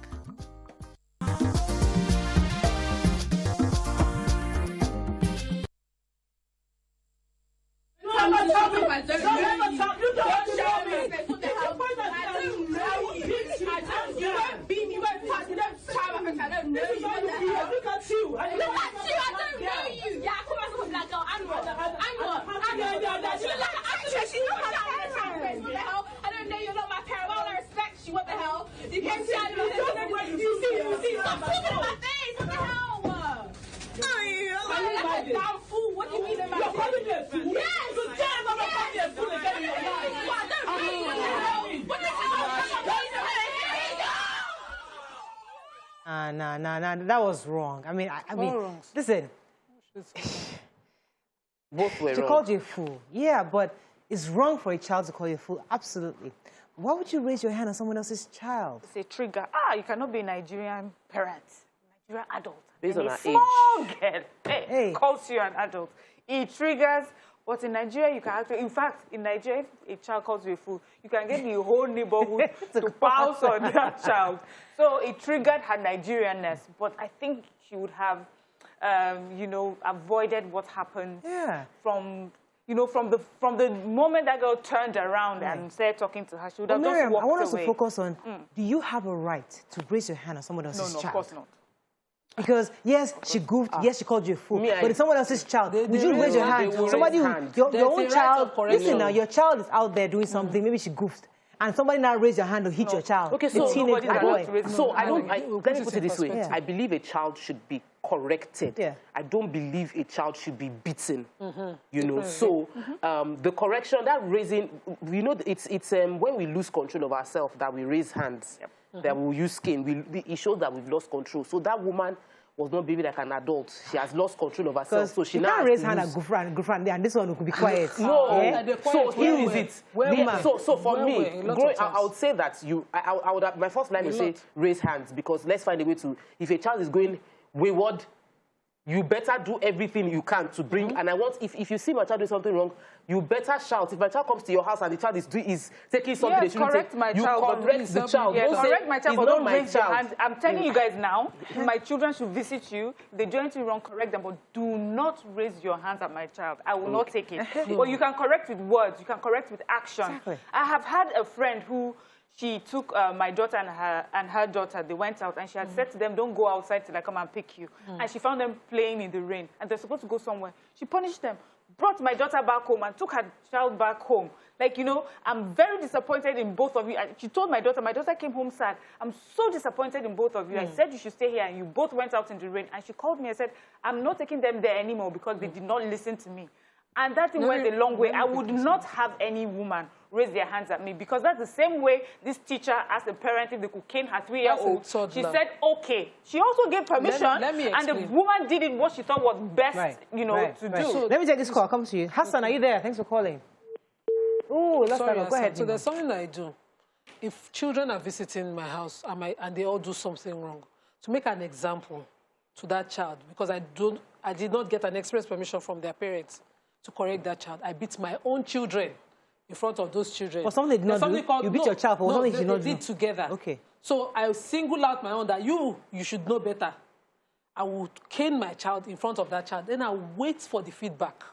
Nah, that was wrong. I mean, listen. Both were wrong. She called you a fool. Yeah, but it's wrong for a child to call you a fool. Absolutely. Why would you raise your hand on someone else's child? It's a trigger. You cannot be a Nigerian parent, Nigerian adult. Based on her age. Girl, calls you an adult. It triggers. But in Nigeria, you can actually, in fact, in Nigeria, if a child calls you a fool, you can get the whole neighborhood to pounce on that child. So it triggered her Nigerianness. But I think she would have, avoided what happened from the moment that girl turned around and started talking to her. She would have just walked away. I want us to focus on, do you have a right to raise your hand on someone else's child? No, of course not. Because, yes, she goofed, yes, she called you a fool. But it's someone else's child. Would you raise your hand? Somebody, your own child, listen now, your child is out there doing something, maybe she goofed. And somebody now raise your hand to hit your child. Okay, so let me put it this way. I believe a child should be corrected. Yeah. I don't believe a child should be beaten. You know, so the correction, that raising, you know, it's when we lose control of ourselves that we raise hands, that we use cane. It shows that we've lost control. So that woman was not behaving like an adult. She has lost control of herself. So she now can't raise hand and go friend, and this one could be quiet. So here is it. So for me, I would say that I would have, my first line would say raise hands, because let's find a way to, if a child is going wayward, you better do everything you can to bring, and I want, if you see my child doing something wrong, you better shout. If my child comes to your house and the child is taking something they shouldn't take, you correct the child. Correct my child, but don't raise your hand. I'm telling you guys now, my children should visit you. If they do anything wrong, correct them, but do not raise your hands at my child. I will not take it. But you can correct with words. You can correct with action. Exactly. I have had a friend who, she took my daughter and her daughter, they went out, and she had said to them, don't go outside till I come and pick you. And she found them playing in the rain, and they're supposed to go somewhere. She punished them, brought my daughter back home, and took her child back home. Like, you know, I'm very disappointed in both of you. And she told my daughter came home sad. I'm so disappointed in both of you. I said you should stay here, and you both went out in the rain. And she called me and said, I'm not taking them there anymore because they did not listen to me. And that thing went a long way. I would not have any woman raise their hands at me, because that's the same way this teacher asked a parent if they could cane her 3-year-old. She said, okay. She also gave permission, and the woman did it what she thought was best, you know, to do. So let me take this call. Come to you. Hassan, are you there? Thanks for calling. Oh, let's go ahead. So there's something I do. If children are visiting my house and they all do something wrong, to make an example to that child, because I did not get an express permission from their parents to correct that child, I beat my own children in front of those children. For something they did not do? You beat your child for something you did not do? They did together. Okay. So I single out my own that you should know better. I would cane my child in front of that child. Then I'll wait for the feedback.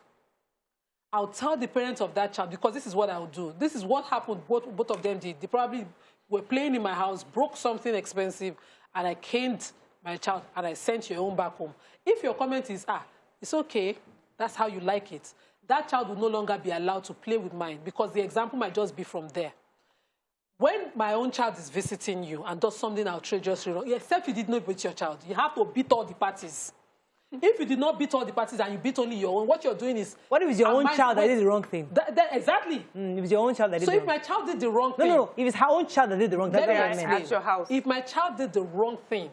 I'll tell the parents of that child, because this is what I'll do. This is what happened, both of them did. They probably were playing in my house, broke something expensive, and I caned my child, and I sent your own back home. If your comment is, it's okay, that's how you like it, that child will no longer be allowed to play with mine, because the example might just be from there. When my own child is visiting you and does something outrageously wrong, except you did not beat your child, you have to beat all the parties. If you did not beat all the parties and you beat only your own, what you're doing is... What if it's your own child that did the wrong thing? Exactly. If it's your own child that did the wrong thing. So if my child did the wrong thing... No. If it's her own child that did the wrong thing, that's what I meant. Your house. If my child did the wrong thing,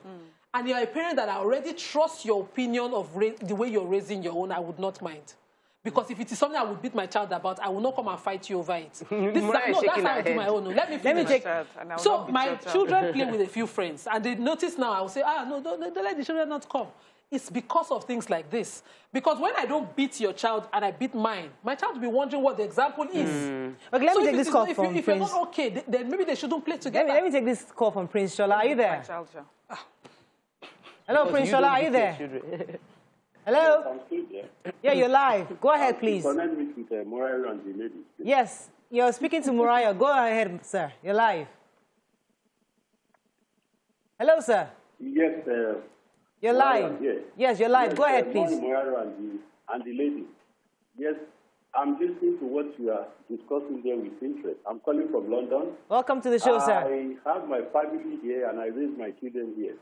and you're a parent that I already trust your opinion of the way you're raising your own, I would not mind. Because if it is something I would beat my child about, I will not come and fight you over it. That's how I do my own. Let me take... So my children play with a few friends, and they notice now, I will say, no, don't let the children not come. It's because of things like this. Because when I don't beat your child and I beat mine, my child will be wondering what the example is. Okay, let me take this call from Prince. If you're not okay, then maybe they shouldn't play together. Let me take this call from Prince Shola. Are you there? Hello, Prince Shola. Are you there? Hello? I'm still there. Yeah, you're live. Go ahead, please. Connect me with Mariah and the ladies. Yes, you're speaking to Mariah. Go ahead, sir. You're live. Hello, sir. Yes, you're live. Yes, you're live. Go ahead, please. Mariah and the ladies. Yes, I'm listening to what you are discussing there with interest. I'm calling from London. Welcome to the show, sir. I have my family here and I raise my children here.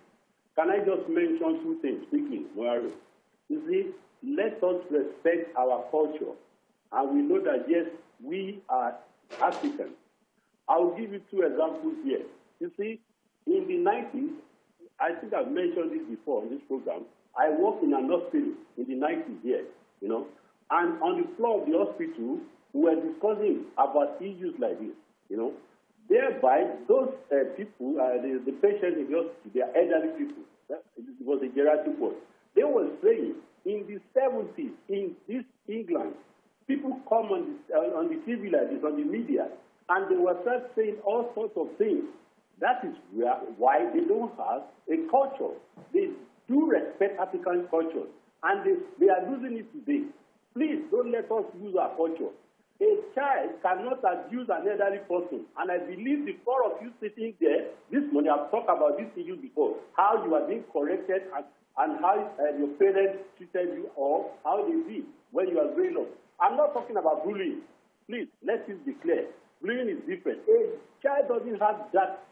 Can I just mention two things quickly, Mariah? You see, let us respect our culture. And we know that, yes, we are Africans. I'll give you two examples here. You see, in the 90s, I think I've mentioned this before on this program, I worked in an hospital in the 90s here, you know. And on the floor of the hospital, we were discussing about issues like this, you know. Thereby, those people, the patients in the hospital, they are elderly people. It was a geriatric ward. They were saying in the 70s, in this England, people come on the TV like this, on the media, and they were start saying all sorts of things. That is why they don't have a culture. They do respect African culture, and they are losing it today. Please don't let us lose our culture. A child cannot abuse an elderly person, and I believe the four of you sitting there this morning, I've talked about this issue before, how you are being corrected and and how your parents treated you or how they did when you are growing up. I'm not talking about bullying. Please, let it be clear. Bullying is different. A child doesn't have that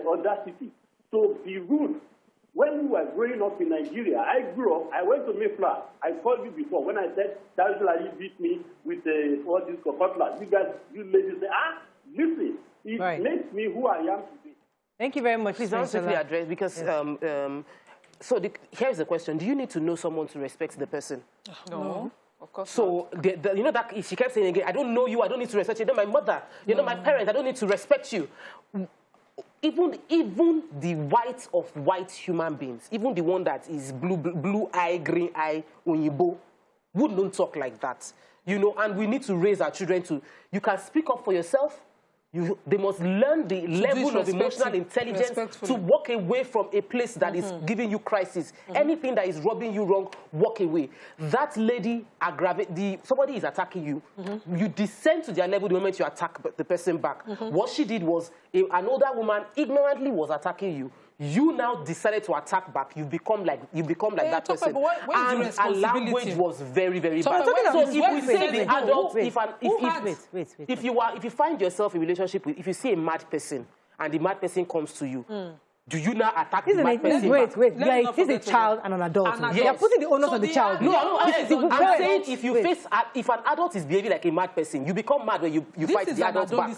audacity. So be rude. When we were growing up in Nigeria, I grew up, I went to Mayflower. I told you before, when I said, Darushalari beat me with what is called cutlass. You ladies say, listen, it makes me who I am today. Thank you very much. Please don't simply address, because here's the question. Do you need to know someone to respect the person? No. Of course. So, you know that she kept saying again, I don't know you, I don't need to respect you. You're not my mother, you're not my parent, I don't need to respect you. Even the white of white human beings, even the one that is blue eye, green eye, Onyibo, wouldn't talk like that. You know, and we need to raise our children to, you can speak up for yourself. They must learn the level of emotional intelligence to walk away from a place that is giving you crisis. Anything that is rubbing you wrong, walk away. That lady somebody is attacking you. You descend to their level the moment you attack the person back. What she did was, an older woman ignorantly was attacking you. You now decided to attack back. You become like that person. And our language was very, very bad. So if we say the adult, if you find yourself in a relationship with, if you see a mad person and the mad person comes to you, do you now attack the mad person? Wait. Like, this is a child and an adult. You're putting the onus on the child. No, I'm saying if an adult is behaving like a mad person, you become mad when you fight the adult back.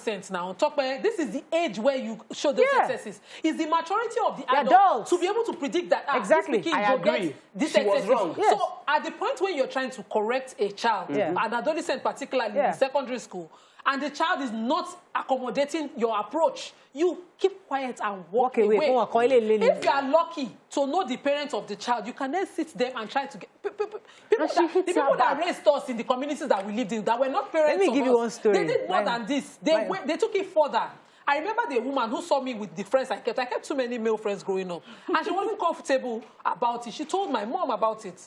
This is the age where you show those excesses. It's the maturity of the adult to be able to predict that. Exactly. I agree. She was wrong. Yes. So at the point when you're trying to correct a child, an adolescent particularly in secondary school, and the child is not accommodating your approach, you keep quiet and walk away. If you are lucky to know the parents of the child, you can then sit them and try to get... The people that raised us in the communities that we lived in, that were not parents. Let me give you one story. They did more than this. They took it further. I remember the woman who saw me with the friends I kept. I kept too many male friends growing up. And she wasn't comfortable about it. She told my mom about it.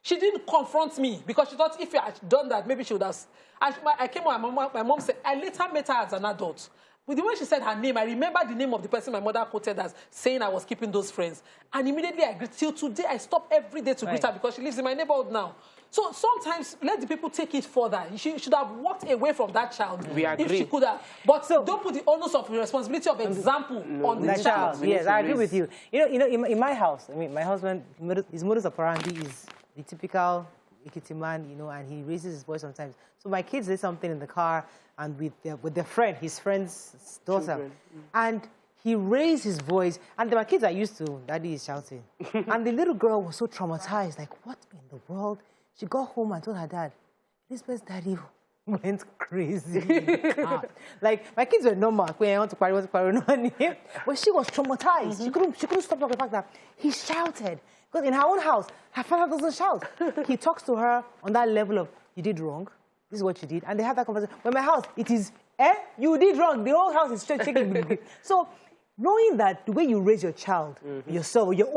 She didn't confront me because she thought if you had done that, maybe she would have... I came home, my mom said, I later met her as an adult. With the way she said her name, I remember the name of the person my mother quoted as saying I was keeping those friends. And immediately I agreed. Till today, I stop every day to greet her because she lives in my neighborhood now. So sometimes let the people take it further. She should have walked away from that child. We agree. If she could have. But don't put the onus of responsibility of example on the child. Yes, I agree with you. You know, in my house, I mean, my husband, his modus operandi is the typical Ekiti man, you know, and he raises his voice sometimes. So my kids did something in the car and with their friend, his friend's daughter, and he raised his voice, and my kids are used to daddy is shouting. And the little girl was so traumatized, like, what in the world? She got home and told her dad, this person's daddy went crazy. Like, my kids were normal. When I want to quarrel, but she was traumatized. She couldn't stop talking the fact that he shouted. Because in her own house, her father doesn't shout. He talks to her on that level of, you did wrong. This is what you did. And they have that conversation. But in my house, it is, you did wrong. The whole house is shaking. So knowing that the way you raise your child, yourself, your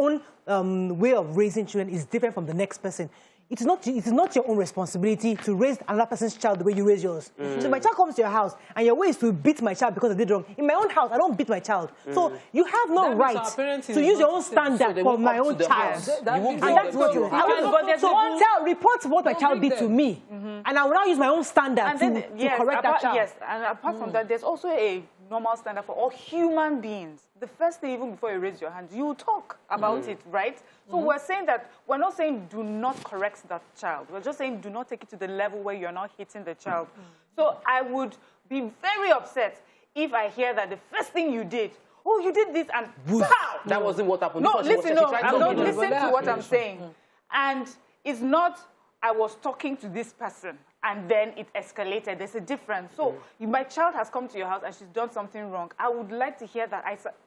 own way of raising children is different from the next person. It is not your own responsibility to raise another person's child the way you raise yours. So my child comes to your house, and your way is to beat my child because I did wrong. In my own house, I don't beat my child. So you have no right to use your own standard for my own child. And that's what you have. So report what my child did to me, and I will now use my own standard to correct that child. Yes, and apart from that, there's also a normal standard for all human beings. The first thing, even before you raise your hand, you talk about it, right? So we're saying that, we're not saying do not correct that child. We're just saying do not take it to the level where you're not hitting the child. So I would be very upset if I hear that the first thing you did, oh, you did this, and pow! That wasn't what happened. No, listen to what I'm saying. And it's not, I was talking to this person, and then it escalated. There's a difference. So my child has come to your house and she's done something wrong. I would like to hear that.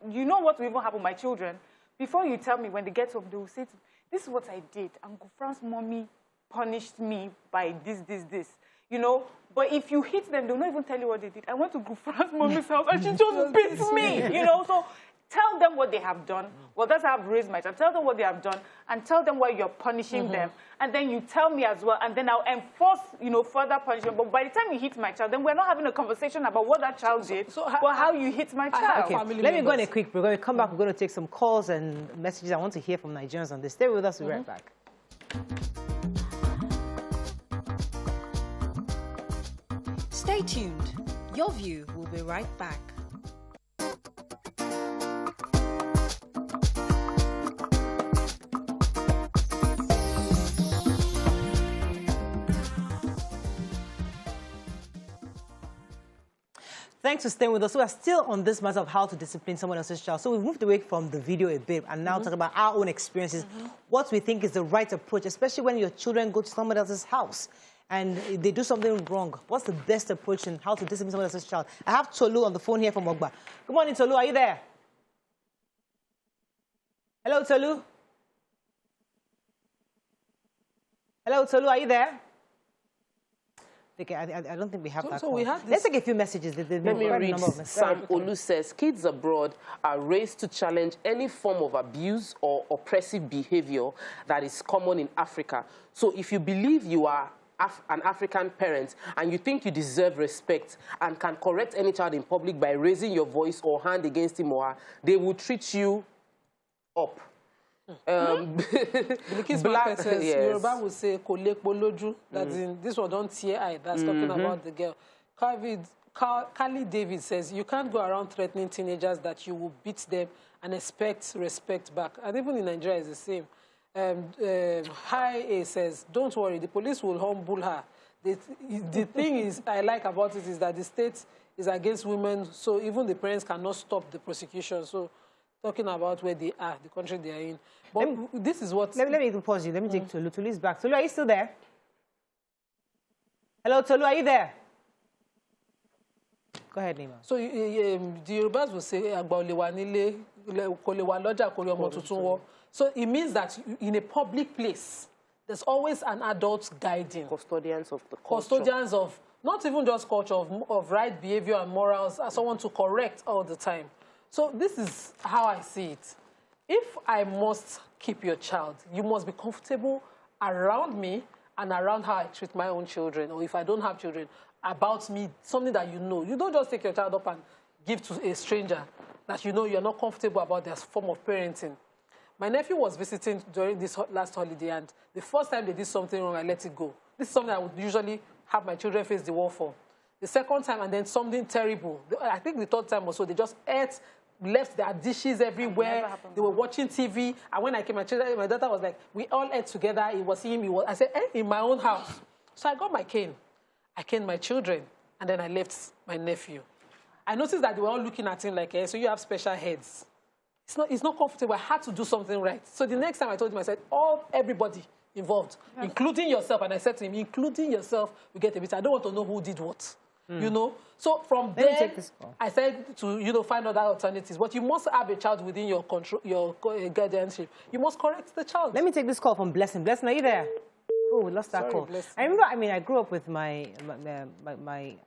You know what will even happen with my children? Before you tell me, when they get home, they will say, this is what I did. And Gufran's mommy punished me by this. You know? But if you hit them, they'll not even tell you what they did. I went to Gufran's mommy's house and she just beat me. You know? So tell them what they have done. Well, that's how I've raised my child. Tell them what they have done and tell them why you're punishing them. And then you tell me as well, and then I'll enforce, further punishment. But by the time you hit my child, then we're not having a conversation about what that child did, but how you hit my child. Okay, let me go on a quick break. We're going to come back. We're going to take some calls and messages. I want to hear from Nigerians on this. Stay with us. We'll be right back. Stay tuned. Your View will be right back. Thanks for staying with us. So we're still on this matter of how to discipline someone else's child. So we've moved away from the video a bit and now talk about our own experiences, what we think is the right approach, especially when your children go to someone else's house and they do something wrong. What's the best approach in how to discipline someone else's child? I have Tolu on the phone here from Ogba. Good morning, Tolu. Are you there? Hello, Tolu. Hello, Tolu. Are you there? Okay, I don't think we have that. So we have Let's take a few messages. Let me read. Sam Olu says, kids abroad are raised to challenge any form of abuse or oppressive behavior that is common in Africa. So if you believe you are an African parent and you think you deserve respect and can correct any child in public by raising your voice or hand against him or her, they will treat you up. Black says, Yoruba will say, this one don't tear eye. That's talking about the girl. Carly David says, you can't go around threatening teenagers that you will beat them and expect respect back. And even in Nigeria, it's the same. Hi A says, don't worry, the police will humble her. The thing is, I like about it is that the state is against women, so even the parents cannot stop the prosecution. So, talking about where they are, the country they are in. But this is what... Let me pause you. Let me take Tolu. Tolu's back. Tolu, are you still there? Hello, Tolu, are you there? Go ahead, Nima. So the Yorubas will say, so it means that in a public place, there's always an adult guiding. Custodians of the culture. Custodians of, not even just culture, of right behavior and morals, as someone to correct all the time. So this is how I see it. If I must keep your child, you must be comfortable around me and around how I treat my own children, or if I don't have children, about me, something that you know. You don't just take your child up and give to a stranger that you know you're not comfortable about their form of parenting. My nephew was visiting during this last holiday, and the first time they did something wrong, I let it go. This is something I would usually have my children face the wall for. The second time, and then something terrible. I think the third time or so, they just left their dishes everywhere. They were watching TV. And when I came, my daughter was like, we all ate together. It was him. I said, in my own house. So I got my cane. I caned my children. And then I left my nephew. I noticed that they were all looking at him like, so you have special heads. It's not comfortable. I had to do something right. So the next time I told him, I said, everybody involved, including yourself. And I said to him, including yourself, we get a bit. I don't want to know who did what. You know? So from there, I said to, find other alternatives. But you must have a child within your control, your guardianship. You must correct the child. Let me take this call from Blessing. Blessing, are you there? Oh, we lost that call. Blessing. I remember, I grew up with my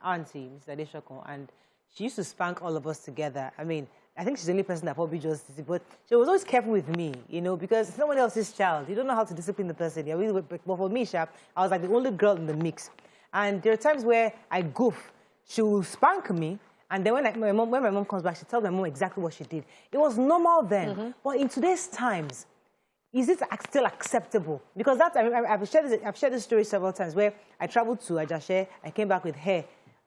auntie, Mr. Adeshoko, and she used to spank all of us together. I think she's the only person that probably just, but she was always careful with me, because it's someone else's child. You don't know how to discipline the person. But for me, I was like the only girl in the mix. And there are times where I goof. She will spank me, and then when my mom comes back, she tells my mom exactly what she did. It was normal then, but in today's times, is it still acceptable? Because I've shared this story several times where I traveled to Ajashe, I came back with hair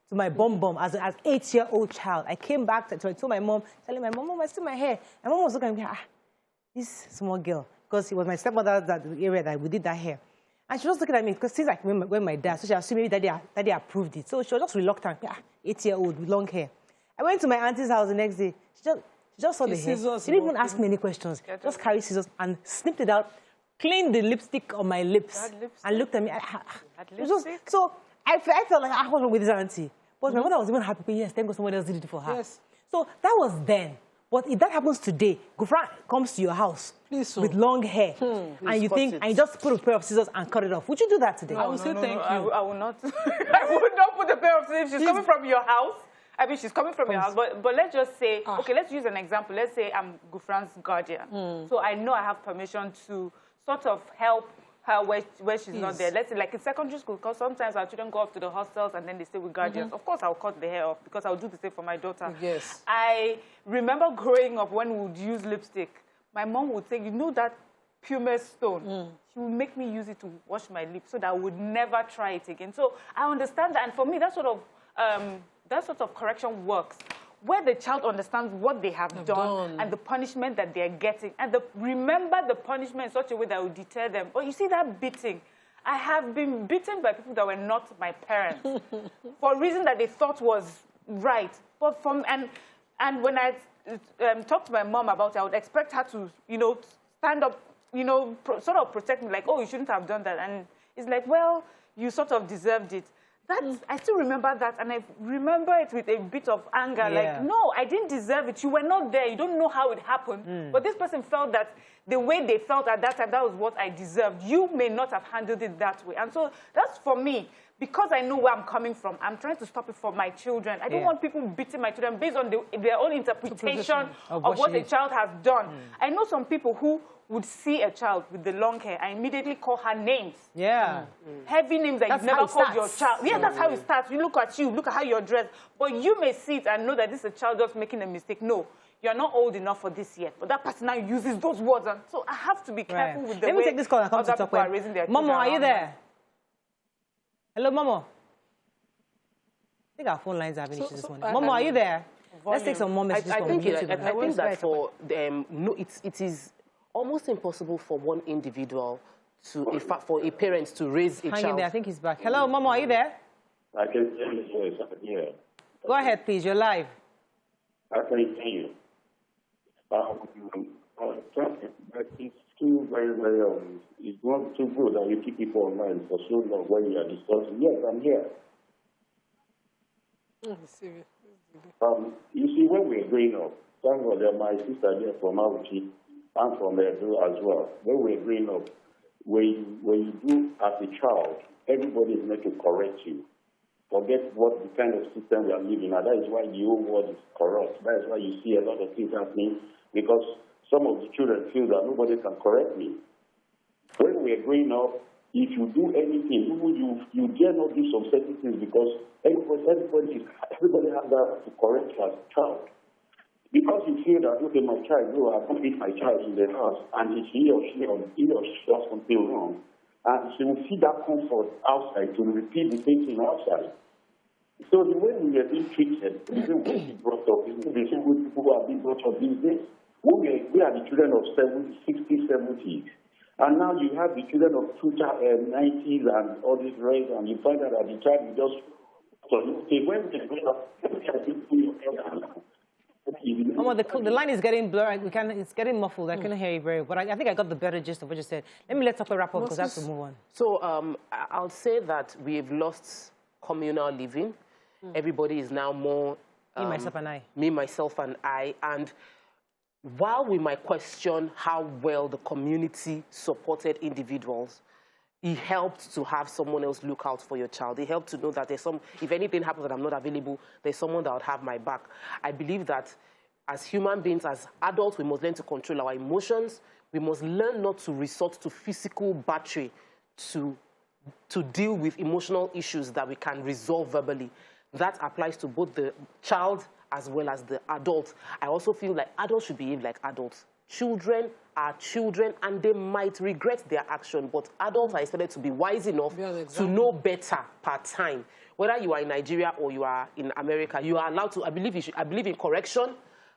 to my bum as an 8-year-old child. I came back to my mom, telling my mom, I still my hair. My mom was looking at me, this small girl, because it was my stepmother that area that we did that hair. And she was looking at me, because since I when my dad, so she assumed maybe daddy approved it. So she was just reluctant, 8-year-old with long hair. I went to my auntie's house the next day. She just saw the hair. She didn't even ask me any questions. Just carried scissors and snipped it out, cleaned the lipstick on my lips, and looked at me. So I felt like I was wrong with this auntie. But my mother was even happy, yes, thank God someone else did it for her. Yes. So that was then. But if that happens today, Gufran comes to your house with long hair, and you think, and you just put a pair of scissors and cut it off. Would you do that today? I will say thank you. I will not. I would not put a pair of scissors. She's coming from your house, I mean, she's coming from your house, but let's just say, okay, let's use an example. Let's say I'm Gufran's guardian. So I know I have permission to sort of help her where she's not there. Let's say like in secondary school, because sometimes our children go off to the hostels and then they stay with guardians. Of course, I'll cut the hair off because I'll do the same for my daughter. Yes. I remember growing up when we would use lipstick. My mom would say, you know that pumice stone? She would make me use it to wash my lips so that I would never try it again. So I understand that. And for me, that sort of correction works, where the child understands what they have done and the punishment that they're getting. And remember the punishment in such a way that will deter them. But you see that beating. I have been beaten by people that were not my parents for a reason that they thought was right. But and when I talked to my mom about it, I would expect her to, stand up, sort of protect me, like, oh, you shouldn't have done that. And it's like, well, you sort of deserved it. I still remember that, and I remember it with a bit of anger. Like, no, I didn't deserve it. You were not there. You don't know how it happened. But this person felt that the way they felt at that time, that was what I deserved. You may not have handled it that way. And so that's for me. Because I know where I'm coming from, I'm trying to stop it for my children. I don't want people beating my children based on their own interpretation of what a child has done. I know some people who would see a child with the long hair and immediately call her names. Heavy names that you've never called your child. Yeah, that's how it starts. You look at you, look at how you're dressed. But you may see it and know that this is a child just making a mistake. No, you're not old enough for this yet. But that person now uses those words. And so I have to be careful with the way Let me take this call and come to talk with raising their children. Momo, are you there? Hello, Momo. I think our phone lines are having issues this morning. Momo, are you there? Let's take some more messages from YouTube. I think that for it is almost impossible for one individual to, for a parent to raise a child. Hang in there. I think he's back. Hello, Momo, are you there? I can hear you, voice. I can hear. Go ahead, please. You're live. I can hear you. But it's still very, very it's not too good that you keep people online for so long when you are discussing. Yes, I'm here. You see, when we're growing up, thank God that my sister here from Auchi and from Electoral as well, when we're growing up, when you do as a child, everybody is meant to correct you. Forget what the kind of system we are living in. And that is why the whole world is corrupt. That is why you see a lot of things happening, because some of the children feel that nobody can correct me. When we are growing up, if you do anything, you dare not do some certain things because everybody has that to correct you as a child. Because you feel that, okay, my child, I can't beat my child in the house, and if he or she does something wrong, and she will feel that comfort outside to repeat the same thing outside. So the way we are being treated, the way we are being brought up, is the same way people who are being brought up these days. We are the children of 60s, 70s. And now you have the children of 90s and all this race, and you find out that the child is just... So, okay, when they grow up, the line is getting blurred. It's getting muffled. I couldn't hear you very well. But I think I got the better gist of what you said. Let's talk about wrap up because I have to move on. So I'll say that we've lost communal living. Everybody is now more... me, myself, and I. Me, myself, and I. And while we might question how well the community supported individuals, it helped to have someone else look out for your child. It helped to know that if anything happens and I'm not available, there's someone that would have my back. I believe that as human beings, as adults, we must learn to control our emotions. We must learn not to resort to physical battery to deal with emotional issues that we can resolve verbally. That applies to both the child as well as the adult. I also feel like adults should behave like adults. Children are children and they might regret their action, but adults are expected to be wise enough to know better per time. Whether you are in Nigeria or you are in America, you are allowed to, I believe in correction,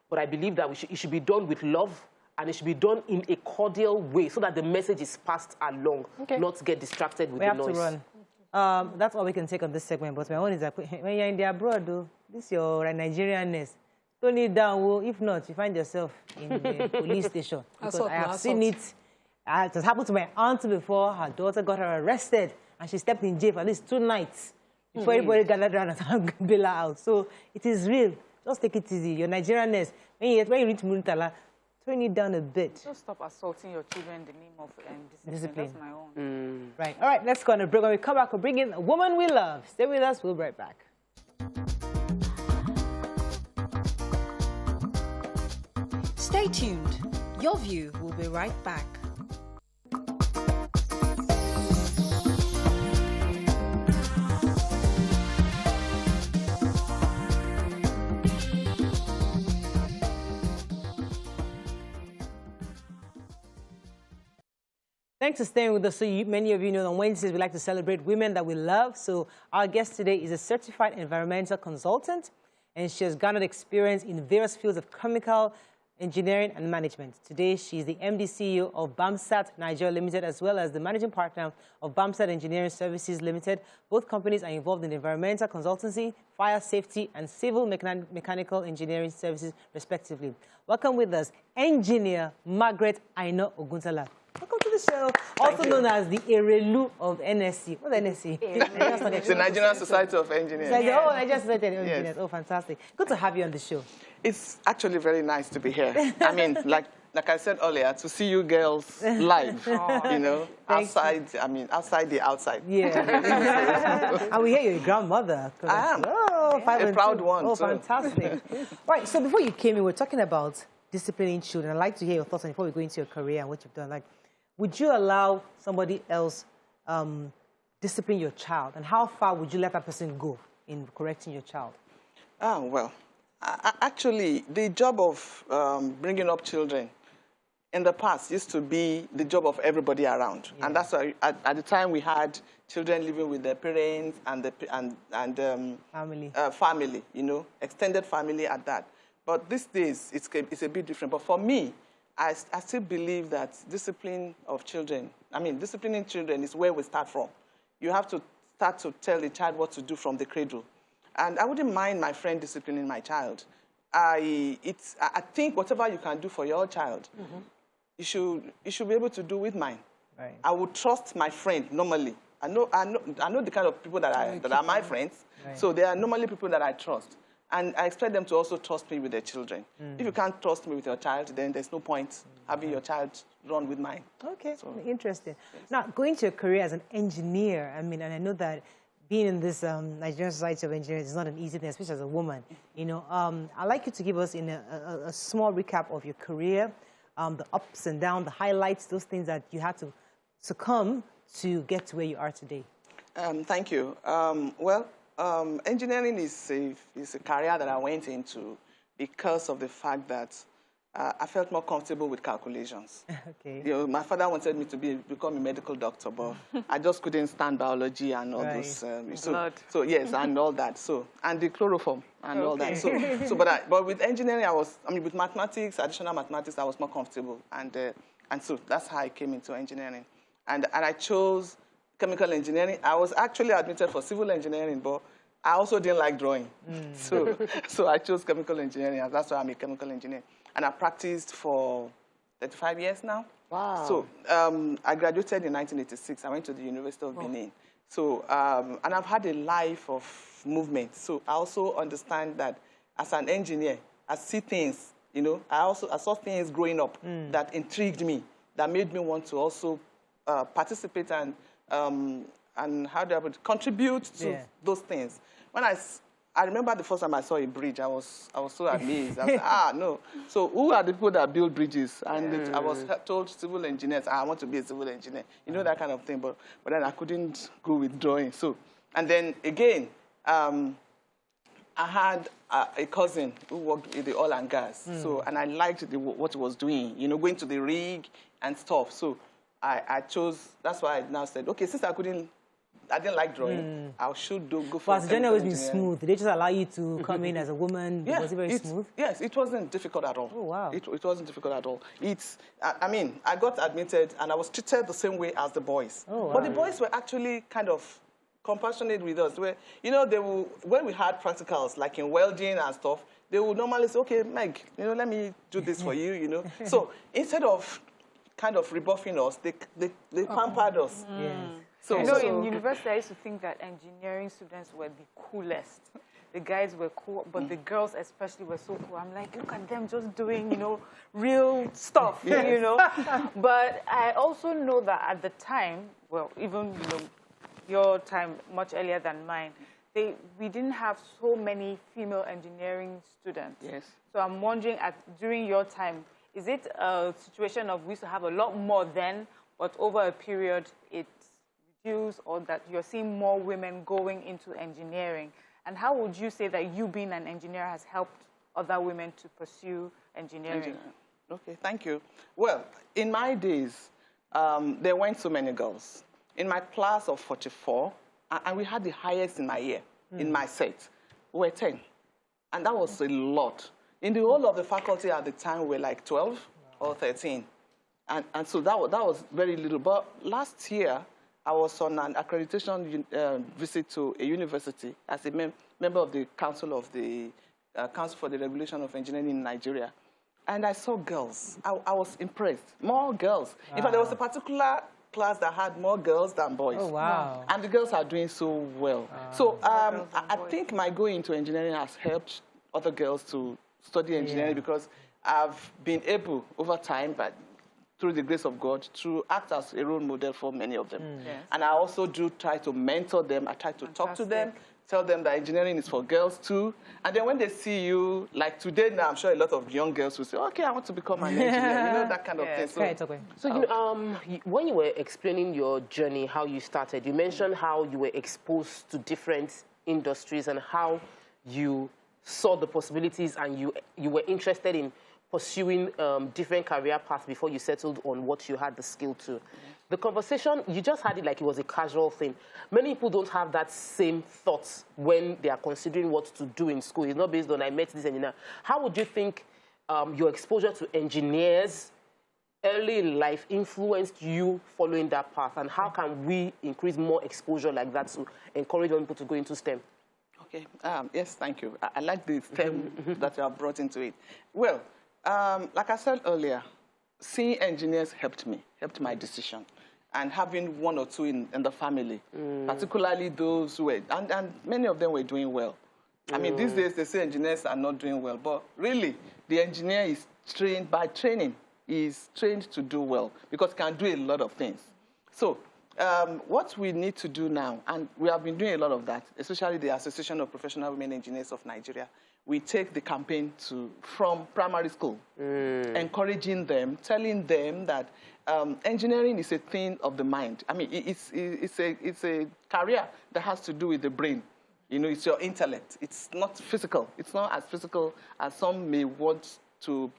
but I believe that it should be done with love and it should be done in a cordial way so that the message is passed along, not get distracted with the noise. We have to run. That's all we can take on this segment, but my own is that when you're in the abroad, though, this is your Nigerianness. Tone it down. If not, you find yourself in the police station. Because I have seen it. It has happened to my aunt before. Her daughter got her arrested, and she stepped in jail for at least 2 nights before everybody gathered around and bail her out. So it is real. Just take it easy. Your Nigerianness. When you reach Muritala, turn it down a bit. Just stop assaulting your children in the name of discipline. That's my own. Right. All right, let's go on a break. When we come back, we'll bring in a woman we love. Stay with us. We'll be right back. Stay tuned. Your View will be right back. Thanks for staying with us. So many of you know on Wednesdays we like to celebrate women that we love. So our guest today is a certified environmental consultant, and she has garnered experience in various fields of chemical engineering and management. Today, she is the MD CEO of BAMSAT Nigeria Limited, as well as the managing partner of BAMSAT Engineering Services Limited. Both companies are involved in environmental consultancy, fire safety, and civil mechanical engineering services, respectively. Welcome with us, Engineer Margaret Aino Oguntala. Welcome to the show. Also known as the Erelu of NSC. What's NSC? It's the Nigerian Society of Engineers. Oh, Nigerian Society of Engineers. Yes. Oh, fantastic. Good to have you on the show. It's actually very nice to be here. I mean, like I said earlier, to see you girls live, you know, outside the outside. Yeah. And we hear you're a grandmother. I am. Oh, a proud one, Oh, too. fantastic. Right, so before you came in, we're talking about disciplining children. I'd like to hear your thoughts on before we go into your career and what you've done. Like, would you allow somebody else discipline your child? And how far would you let that person go in correcting your child? Oh, well, actually, the job of bringing up children in the past used to be the job of everybody around. Yeah. And that's why at the time we had children living with their parents and family, you know, extended family at that. But these days, it's a bit different. But for me, I still believe that disciplining children is where we start from. You have to start to tell the child what to do from the cradle. And I wouldn't mind my friend disciplining my child. I think whatever you can do for your child, you should be able to do with mine. Right. I would trust my friend normally. I know the kind of people that are my friends. Right. So they are normally people that I trust. And I expect them to also trust me with their children. If you can't trust me with your child, then there's no point having your child run with mine. Okay, so, interesting. Yes. Now, going to a career as an engineer, I mean, and I know that being in this Nigerian Society of Engineers is not an easy thing, especially as a woman. You know, I'd like you to give us in a small recap of your career, the ups and downs, the highlights, those things that you had to succumb to get to where you are today. Thank you. Engineering is a career that I went into because of the fact that I felt more comfortable with calculations. Okay. You know, my father wanted me to become a medical doctor, but I just couldn't stand biology and all those. So yes, and all that. So and the chloroform and all that. But with engineering, with mathematics, additional mathematics, I was more comfortable, and so that's how I came into engineering, and I chose chemical engineering. I was actually admitted for civil engineering, but I also didn't like drawing. So I chose chemical engineering, and that's why I'm a chemical engineer. And I practiced for 35 years now. Wow. So I graduated in 1986. I went to the University of Benin. So, and I've had a life of movement. So I also understand that as an engineer, I see things, you know, I saw things growing up that intrigued me, that made me want to also participate and how do I put it, contribute to those things. When I remember the first time I saw a bridge, I was so amazed. I was like, no. So who are the people that build bridges? And I was told civil engineers, I want to be a civil engineer. You know, that kind of thing. But then I couldn't go with drawing. So, and then again, I had a cousin who worked with the oil and gas. So, and I liked what he was doing, you know, going to the rig and stuff. So I chose, that's why I now said, okay, since I didn't like drawing, I should go for But the journey always been smooth. Did they just allow you to come in as a woman? Yeah, was it very smooth? Yes, it wasn't difficult at all. Oh, wow. It wasn't difficult at all. I got admitted and I was treated the same way as the boys. Oh, wow. But the boys were actually kind of compassionate with us. Where, you know, when we had practicals, like in welding and stuff, they would normally say, okay, Meg, you know, let me do this for you, you know. So instead of kind of rebuffing us, they pampered us. Yes. So, you know, in university, I used to think that engineering students were the coolest. The guys were cool, but the girls especially were so cool. I'm like, look at them just doing, you know, real stuff, you know. But I also know that at the time, well, even, you know, your time much earlier than mine, we didn't have so many female engineering students. Yes. So I'm wondering, during your time, Is it a situation of we used to have a lot more then, but over a period it reduced, or that you're seeing more women going into engineering? And how would you say that you being an engineer has helped other women to pursue engineering? Okay, thank you. Well, in my days, there weren't so many girls. In my class of 44, and we had the highest in my year, in my set, we were 10. And that was a lot. In the whole of the faculty at the time, we were like 12 or 13. And so that was very little. But last year, I was on an accreditation visit to a university as a member of the Council for the Regulation of Engineering in Nigeria. And I saw girls. I was impressed. More girls. Wow. In fact, there was a particular class that had more girls than boys. Oh, wow. And the girls are doing so well. Wow. So I think my going into engineering has helped other girls to study engineering because I've been able, over time, but through the grace of God, to act as a role model for many of them. Yes. And I also do try to mentor them. I try to talk to them, tell them that engineering is for girls too. And then when they see you, like today now, I'm sure a lot of young girls will say, okay, I want to become an engineer, you know, that kind of thing. So, when you were explaining your journey, how you started, you mentioned how you were exposed to different industries and how you saw the possibilities and you were interested in pursuing different career paths before you settled on what you had the skill to. The conversation, you just had it like it was a casual thing. Many people don't have that same thoughts when they are considering what to do in school. It's not based on, I met this engineer. How would you think your exposure to engineers early in life influenced you following that path? And how can we increase more exposure like that to encourage people to go into STEM? Okay, yes, thank you. I like the STEM that you have brought into it. Well, like I said earlier, seeing engineers helped my decision. And having one or two in the family, particularly those who were, and many of them were doing well. I mean, these days they say engineers are not doing well, but really, the engineer is trained by training. He's trained to do well because he can do a lot of things. So what we need to do now, and we have been doing a lot of that, especially the Association of Professional Women Engineers of Nigeria, we take the campaign from primary school, encouraging them, telling them that engineering is a thing of the mind. I mean, it's a career that has to do with the brain. You know, it's your intellect. It's not physical. It's not as physical as some may want to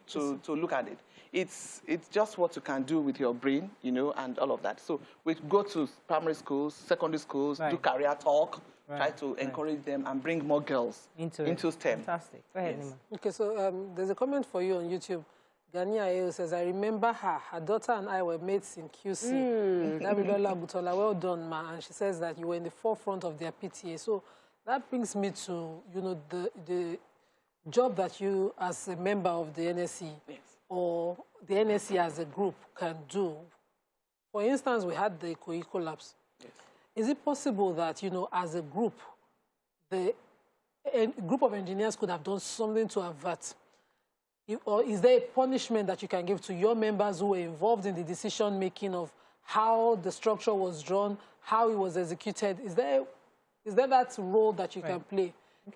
look at it. It's just what you can do with your brain, you know, and all of that. So we go to primary schools, secondary schools, do career talk, try to encourage them and bring more girls into STEM. Fantastic. Go ahead, Nima. Okay, so there's a comment for you on YouTube. Gania Ayo says, I remember her daughter and I were mates in QC. Well done, ma. And she says that you were in the forefront of their PTA. So that brings me to, you know, the job that you as a member of the NSE or the NSE as a group can do. For instance, we had the COE collapse. Is it possible that, you know, as a group, a group of engineers could have done something to avert? Or is there a punishment that you can give to your members who were involved in the decision-making of how the structure was drawn, how it was executed? Is there that role that you can play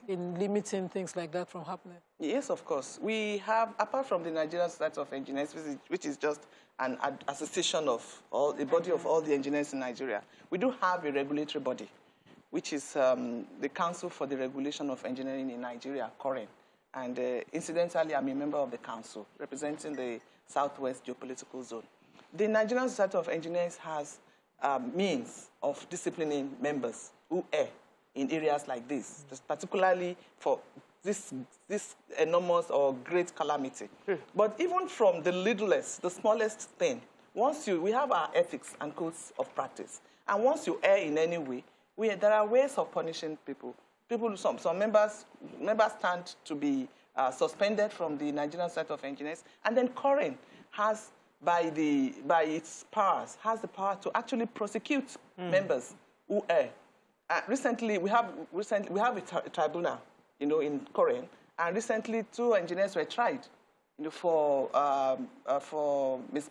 in limiting things like that from happening? Yes, of course. We have, apart from the Nigerian Society of Engineers, which is just an association of a body of all the engineers in Nigeria, we do have a regulatory body, which is the Council for the Regulation of Engineering in Nigeria, COREN. And incidentally, I'm a member of the council, representing the Southwest Geopolitical Zone. The Nigerian Society of Engineers has means of disciplining members who err in areas like this, particularly for this enormous or great calamity. But even from the littlest, the smallest thing, we have our ethics and codes of practice. And once you err in any way, there are ways of punishing people. Some members stand to be suspended from the Nigerian Society of Engineers, and then COREN has, by its powers, has the power to actually prosecute members who err. Recently, we have a tribunal, you know, in COREN, and recently 2 engineers were tried, you know, for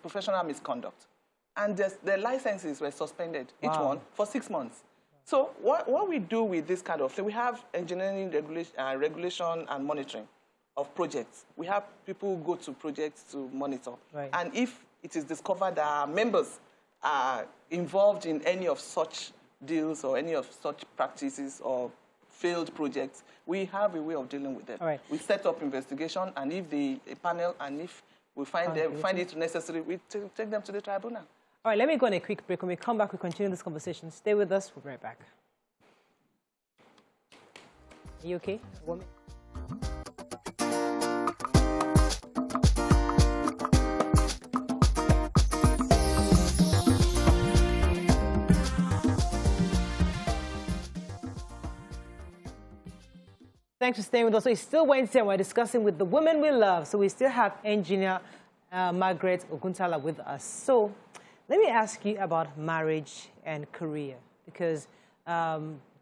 professional misconduct, and their licenses were suspended, each one for 6 months. So what we do with this kind of thing, we have engineering regulation and monitoring. of projects. We have people who go to projects to monitor. Right. And if it is discovered that our members are involved in any of such deals or any of such practices or failed projects, we have a way of dealing with them. All right. We set up investigation, and if a panel, and if we find it necessary, we take them to the tribunal. All right, let me go on a quick break. When we come back, we continue this conversation. Stay with us. We'll be right back. Are you okay? Woman? Thanks for staying with us. So it's still Wednesday and we're discussing with the women we love. So we still have engineer Margaret Oguntala with us. So let me ask you about marriage and career, because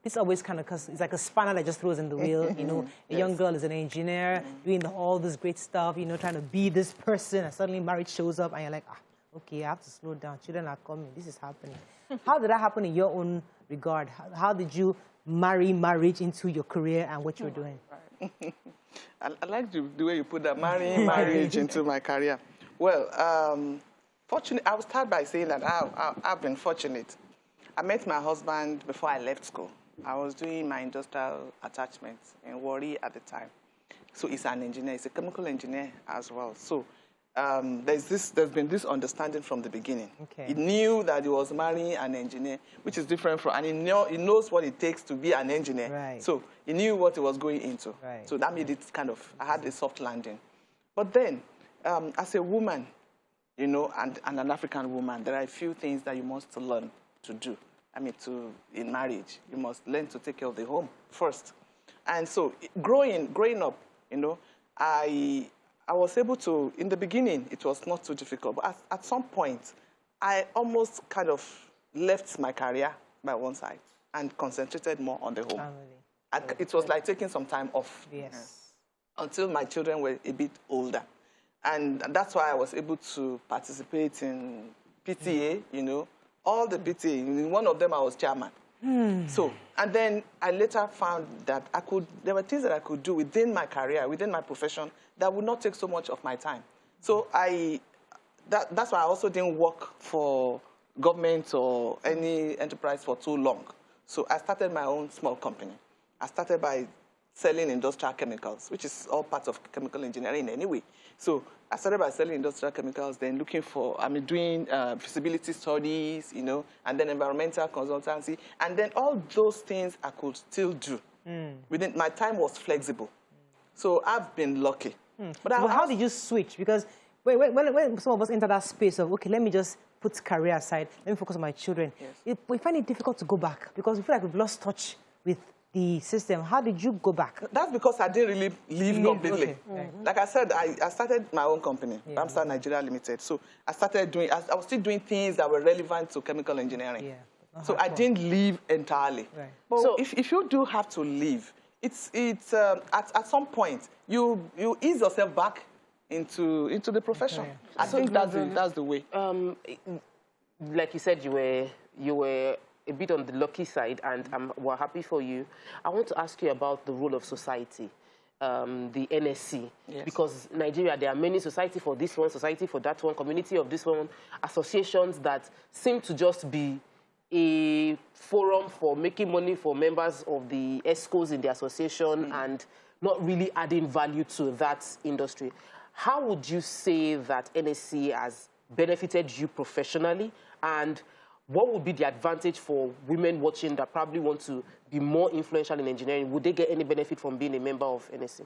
this always kind of, it's like a spanner that just throws in the wheel. You know, a young girl is an engineer, doing all this great stuff, you know, trying to be this person, and suddenly marriage shows up and you're like, okay, I have to slow down. Children are coming. This is happening. How did that happen in your own regard? How did you marry marriage into your career and what you're doing? I like the way you put that, marrying marriage into my career. Well, fortunately, I will start by saying that I've been fortunate. I met my husband before I left school. I was doing my industrial attachments in Warri at the time. So he's an engineer. He's a chemical engineer as well. So there's been this understanding from the beginning. Okay. He knew that he was marrying an engineer, which is different from, and he knows what it takes to be an engineer. Right. So he knew what he was going into. Right. So that made it kind of, I had a soft landing. But then, as a woman, you know, and an African woman, there are a few things that you must learn to do. I mean, in marriage, you must learn to take care of the home first. And so growing up, you know, I was able to, in the beginning, it was not too difficult. But at some point, I almost kind of left my career by one side and concentrated more on the home. It was like taking some time off. Yes. Until my children were a bit older. And that's why I was able to participate in PTA, you know, all the PTA. In one of them, I was chairman. So, and then I later found that there were things that I could do within my career, within my profession, that would not take so much of my time. So that's why I also didn't work for government or any enterprise for too long. So I started my own small company. I started by selling industrial chemicals, which is all part of chemical engineering anyway. So I started by selling industrial chemicals, then doing feasibility studies, you know, and then environmental consultancy. And then all those things I could still do. My time was flexible. So I've been lucky. But how did you switch? Because when some of us enter that space of, okay, let me just put career aside, let me focus on my children, we find it difficult to go back because we feel like we've lost touch with the system. How did you go back? That's because I didn't really leave completely. Okay. Like I said, I started my own company, Ramstar Nigeria Limited. So I started doing, I was still doing things that were relevant to chemical engineering. So I didn't leave entirely. Right. But so if you do have to leave, it's at some point you ease yourself back into the profession. I think that's the way. Like you said, you were a bit on the lucky side, and we're happy for you. I want to ask you about the role of society, the NSC, because Nigeria, there are many society for this one, society for that one, community of this one, associations that seem to just be a forum for making money for members of the ESCOs in the association and not really adding value to that industry. How would you say that NSC has benefited you professionally, and what would be the advantage for women watching that probably want to be more influential in engineering? Would they get any benefit from being a member of NSC?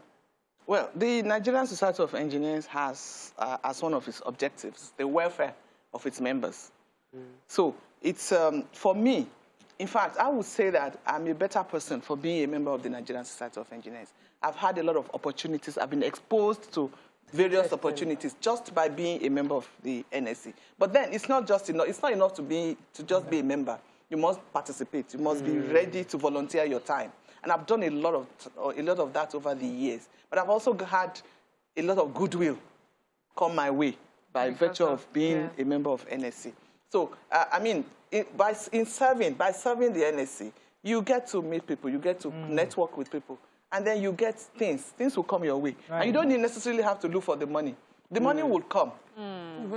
Well, the Nigerian Society of Engineers has, as one of its objectives, the welfare of its members. So it's, for me, in fact, I would say that I'm a better person for being a member of the Nigerian Society of Engineers. I've had a lot of opportunities. I've been exposed to various opportunities just by being a member of the NSC. But then it's not just enough. It's not enough to just be a member. You must participate. You must be ready to volunteer your time. And I've done a lot of that over the years. But I've also had a lot of goodwill come my way by virtue of being a member of NSC. So I mean, by serving the NSC, you get to meet people. You get to network with people. and then you get things. Things will come your way. Right. And you don't necessarily have to look for the money. The money will come,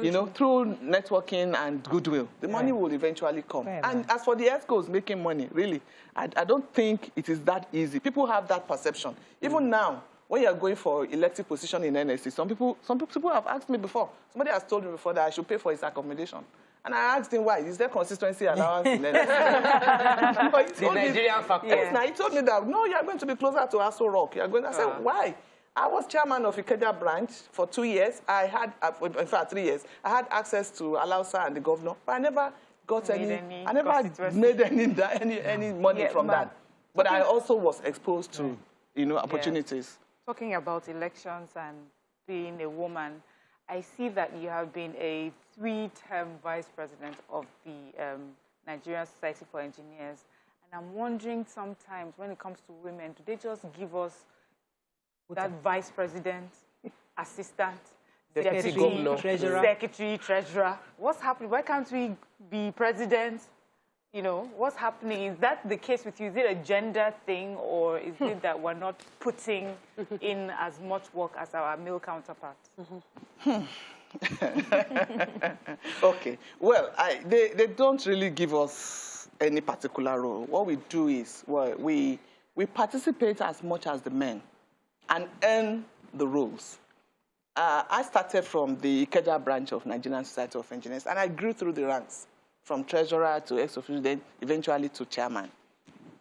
you know, through networking and goodwill. The money will eventually come. And as for the ESCOs making money, really, I don't think it is that easy. People have that perception. Even now, when you're going for elective position in NSC, some people have asked me before. Somebody has told me before that I should pay for his accommodation. And I asked him why. Is there consistency allowance in NSC? The Nigerian factor. Yes, now he told me that, no, you're going to be closer to Aso Rock. You're going. I said, why? I was chairman of Ikeja branch for 2 years. I had, in fact, 3 years. I had access to Alausa and the governor, but I never got any I never made any money from that. But I also was exposed to, you know, opportunities. Talking about elections and being a woman, I see that you have been a 3-term vice president of the Nigerian Society for Engineers. And I'm wondering sometimes when it comes to women, do they just give us that vice president, assistant, secretary, treasurer? What's happening? Why can't we be president? You know, what's happening? Is that the case with you? Is it a gender thing, or is it that we're not putting in as much work as our male counterparts? Okay. Well, they don't really give us any particular role. What we do is, well, we participate as much as the men and earn the roles. I started from the Ikeja branch of Nigerian Society of Engineers, and I grew through the ranks, from treasurer to ex-official, then eventually to chairman.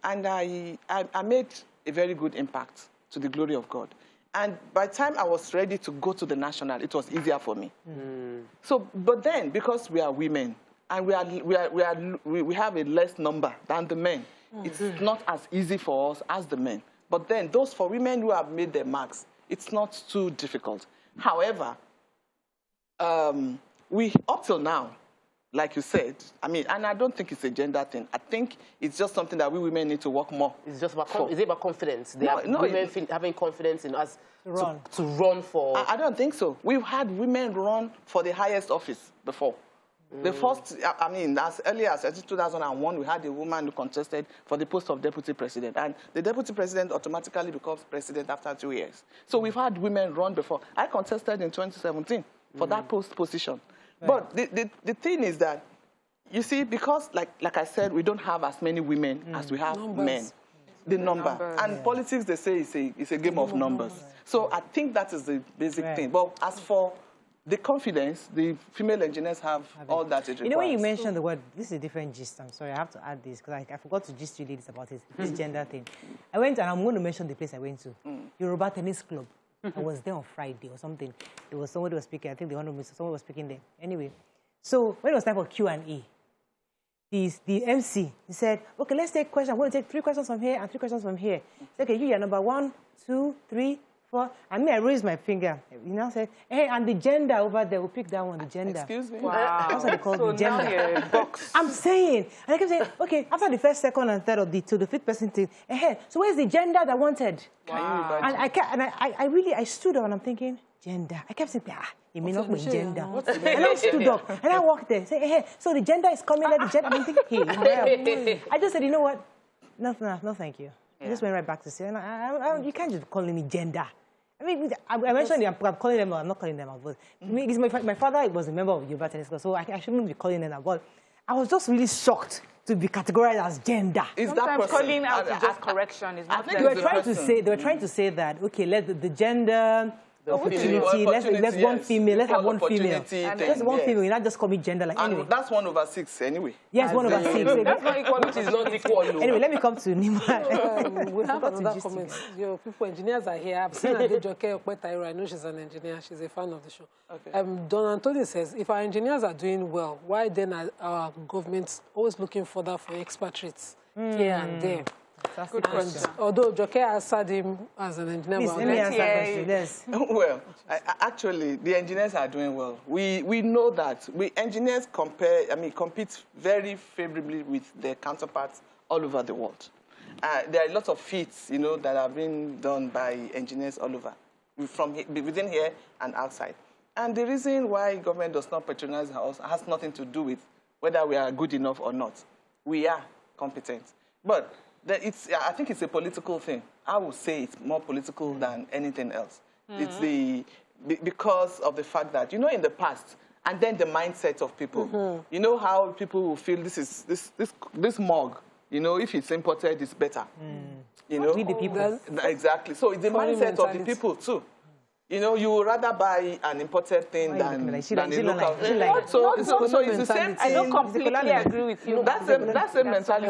And I made a very good impact to the glory of God. And by the time I was ready to go to the national, it was easier for me. So, but then, because we are women, and we have a less number than the men, it's not as easy for us as the men. But then, those for women who have made their marks, it's not too difficult. However, up till now, like you said, I mean, and I don't think it's a gender thing. I think it's just something that we women need to work more. It's just about, is it about confidence? Women having confidence in us to run for... I don't think so. We've had women run for the highest office before. The first, I mean, as early as 2001, we had a woman who contested for the post of deputy president. And the deputy president automatically becomes president after 2 years. So we've had women run before. I contested in 2017 for that position. But the thing is that, you see, because, like I said, we don't have as many women as we have men. The number. And politics, they say, it's a game of numbers. So I think that is the basic thing. But as for the confidence, the female engineers have all that it requires. You know, when you mentioned the word, this is a different gist. I'm sorry, I have to add this, because I forgot to gist you ladies about it, this gender thing. I went, and I'm going to mention the place I went to, Yoruba Tennis Club. I was there on Friday or something. There was somebody was speaking. I think someone was speaking there. Anyway, so when it was time for Q&A, the MC, he said, okay, let's take questions. I'm going to take 3 questions from here and 3 questions from here. He said, okay, you're number 1, 2, 3, 4. And me, I raised my finger. You know, said, hey, and the gender over there, we'll pick that one, the gender. Excuse me? Wow. That's what they call the gender. Box. I'm saying. And I kept saying, okay, after the first, second, and third of the 5th person thing, hey, so where's the gender that wanted? Wow. And I stood up and I'm thinking, gender. I kept saying, it may not be gender. And I stood up and I walked there, say, hey, so the gender is coming, the gender. I'm thinking, hey, I just said, you know what? No, thank you. I just went right back to say, you can't just call me gender. I mean, I mentioned I'm calling them, I'm not calling them out. My father was a member of Yoruba Tennis Club, so I shouldn't be calling them out. But I was just really shocked to be categorized as gender. Sometimes calling out is just correction. It's not they were trying to say that, okay, let the gender... opportunity. Let's one female. Let's have one female. Just one female. You're not just call me gender. Like, anyway. And that's 1/6 anyway. Yes, 1/6. That's not equal, which is not equal. Anyway, let me come to Nima. We have another comment. Your people, engineers are here. I've seen Adejoke Okpetairo. I know she's an engineer. She's a fan of the show. Okay. Don Anthony says, if our engineers are doing well, why then are our governments always looking further for expatriates here and there? That's good question. Although Joke answered him as an engineer. Please, let me answer that question. Yes. Well, actually, the engineers are doing well. We know that. Engineers compete very favorably with their counterparts all over the world. There are lots of feats, that are being done by engineers all over, from within here and outside. And the reason why government does not patronize us has nothing to do with whether we are good enough or not. We are competent. But I think it's a political thing. I would say it's more political than anything else. It's because of the fact that, you know, in the past, and then the mindset of people. You know how people will feel this mug, you know, if it's imported, it's better. You know? With the people. Exactly. So it's the mindset of the people, too. You know, you would rather buy an imported thing than a local thing. So it's the same thing. I don't completely agree with you. That's the mentality.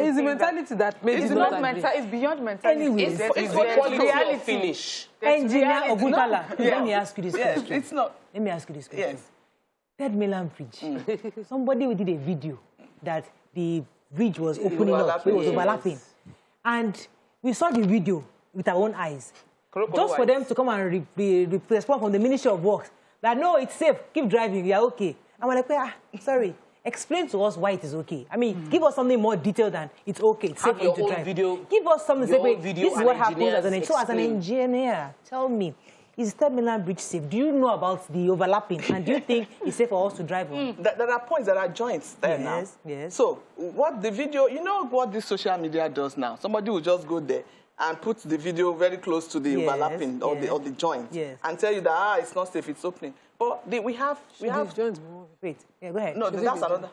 It's the mentality that made it's not mental. It's beyond mentality. Anyway, it's reality. Finish. Engineer Oguntala, let me ask you this question. It's not. Let me ask you this question. Yes. Third Mainland Bridge. Somebody did a video that the bridge was opening up. It was overlapping. And we saw the video with our own eyes. Just for them to come and respond from the Ministry of Works that, no, it's safe, keep driving, you're okay. And we're like, sorry, explain to us why it is okay. I mean, give us something more detailed than it's okay, it's safe for you to drive. Video, give us something to say, this is what happens as an engineer. So as an engineer, tell me, is Third Mainland Bridge safe? Do you know about the overlapping? And do you think it's safe for us to drive on? There are points, there are joints there now. Yes. So what the video, you know what this social media does now? Somebody will just go there and put the video very close to the overlapping or the joint and tell you that it's not safe, it's opening. But we have joints. Wait, go ahead. No, that's another.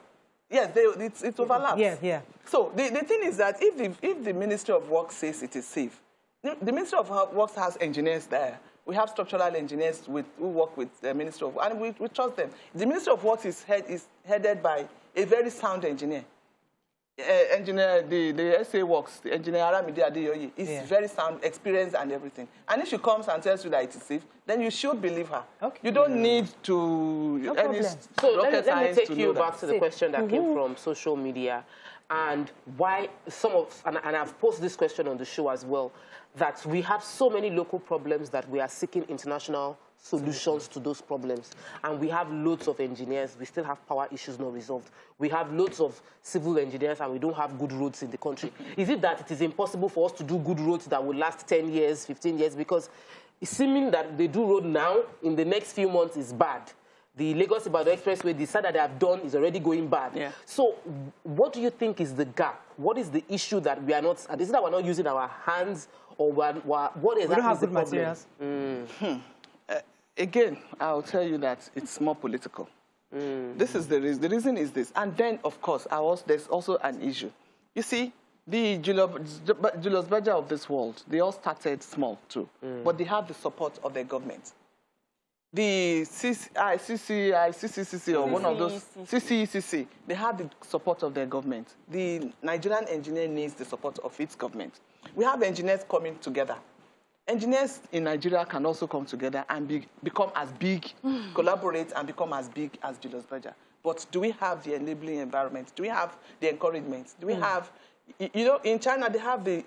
Yes, it overlaps. Yeah. So the thing is that if the Ministry of Works says it is safe, the Ministry of Works has engineers there. We have structural engineers who work with the Ministry of Works, and we trust them. The Ministry of Works is headed by a very sound engineer. Engineer, the SA Works, the engineer Aramide Adeyoye, is very sound, experienced and everything. And if she comes and tells you that it is safe, then you should believe her. Okay. You don't need to So let me take you back to the question that came from social media and why and I've posed this question on the show as well, that we have so many local problems that we are seeking international solutions to those problems. And we have loads of engineers. We still have power issues not resolved. We have loads of civil engineers and we don't have good roads in the country. Is it that it is impossible for us to do good roads that will last 10 years, 15 years? Because it's seeming that they do road now, in the next few months is bad. The Lagos-Ibadan Expressway, the side that they have done is already going bad. Yeah. So what do you think is the gap? What is the issue that we are not, is it that we're not using our hands or what exactly we don't have is the good problem? Materials. Again, I'll tell you that it's more political. This is the reason. The reason is this. And then, of course, there's also an issue. You see, the Julius Berger of this world, they all started small too, but they have the support of their government. The CCC or one of those, CCECC, they have the support of their government. The Nigerian engineer needs the support of its government. We have engineers coming together. Engineers in Nigeria can also come together and become as big, collaborate and become as big as Julius Berger. But do we have the enabling environment? Do we have the encouragement? Do we have, you know, in China they have the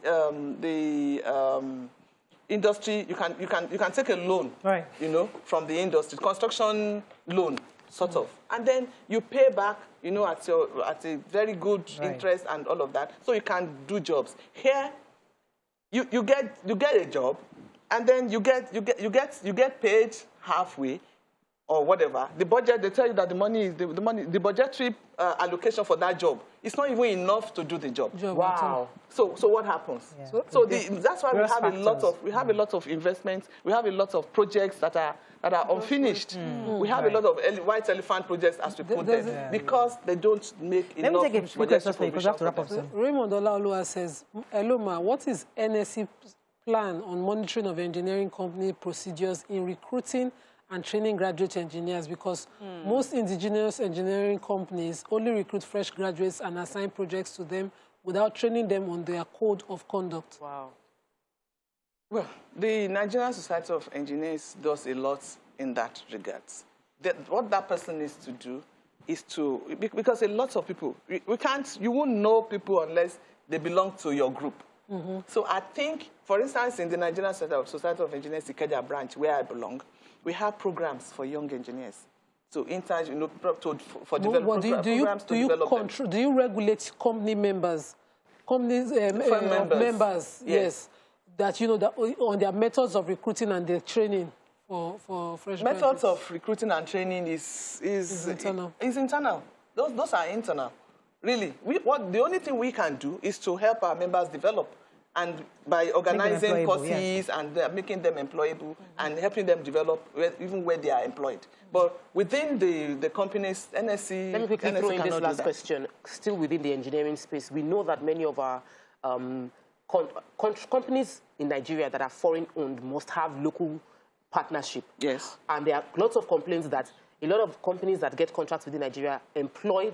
industry. You can take a loan, right? You know, from the industry, construction loan, sort of, and then you pay back, you know, at a very good interest and all of that, so you can do jobs here. You get a job, and then you get paid halfway, or whatever. The budget, they tell you that the budgetary allocation for that job is not even enough to do the job. Wow. So what happens? Yeah. So that's why we have a lot of investments. We have a lot of projects that are unfinished. We have a lot of white elephant projects, as we put them, because they don't make enough. Let me take a few questions for you, because we have to wrap up soon. Raymond Olaoluwa says, hello, ma, what is NSC's plan on monitoring of engineering company procedures in recruiting and training graduate engineers? Because most indigenous engineering companies only recruit fresh graduates and assign projects to them without training them on their code of conduct. Wow. Well, the Nigerian Society of Engineers does a lot in that regard. What that person needs to do is to, because a lot of people, you won't know people unless they belong to your group. So I think, for instance, in the Nigerian Society of Engineers, the Ikeja branch, where I belong, we have programs for young engineers. So interns, you know, for development programs to develop them. Do you regulate company members? Members, yes. That, you know, that on their methods of recruiting and their training for fresh methods graduates. of recruiting and training is internal. Is internal. Those are internal. Really, the only thing we can do is to help our members develop and by organizing courses and making them employable and helping them develop even where they are employed. But within the companies, NSC... Let me quickly throw in this last question. Still within the engineering space, we know that many of our companies in Nigeria that are foreign-owned must have local partnership. Yes. And there are lots of complaints that a lot of companies that get contracts within Nigeria employ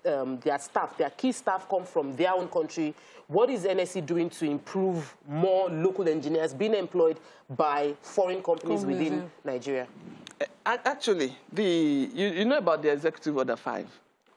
their staff, their key staff come from their own country. What is NSC doing to improve more local engineers being employed by foreign companies within Nigeria? Actually, you know about the Executive Order 5,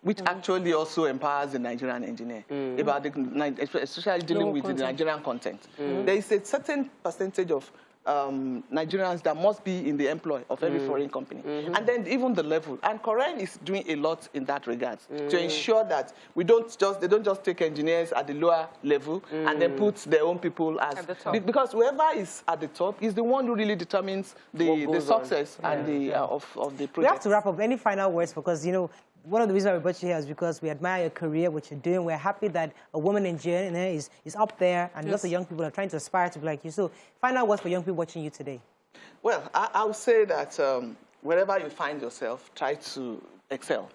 which actually also empowers the Nigerian engineer, about especially dealing with the Nigerian content. There is a certain percentage of Nigerians that must be in the employ of every foreign company. And then even the level. And Korean is doing a lot in that regard to ensure that they don't just take engineers at the lower level and then put their own people as... At the top. Because whoever is at the top is the one who really determines the success and of the project. We have to wrap up. Any final words? Because, you know, one of the reasons we brought you here is because we admire your career, what you're doing. We're happy that a woman engineer is up there, and lots of young people are trying to aspire to be like you. So, final words for young people watching you today. Well, I would say that wherever you find yourself, try to excel,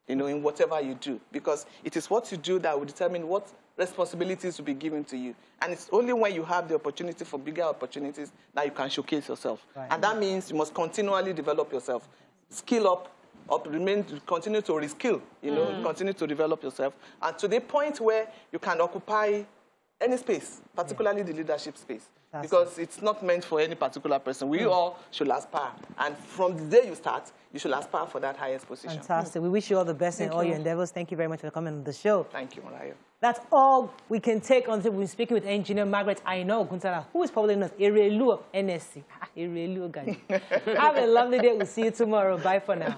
you know, in whatever you do, because it is what you do that will determine what responsibilities will be given to you. And it's only when you have the opportunity for bigger opportunities that you can showcase yourself. Right. And that means you must continually develop yourself, skill up, continue to reskill, you know, continue to develop yourself, and to the point where you can occupy any space, particularly the leadership space, because it's not meant for any particular person. We all should aspire, and from the day you start, you should aspire for that highest position. Fantastic. We wish you all the best in all your endeavors. Thank you very much for coming on the show. Thank you, Mariah. That's all we can take until we're speaking with engineer Margaret Aino Guntala, who is probably known as Erelu of NSC. Erelu, guys. Have a lovely day. We'll see you tomorrow. Bye for now.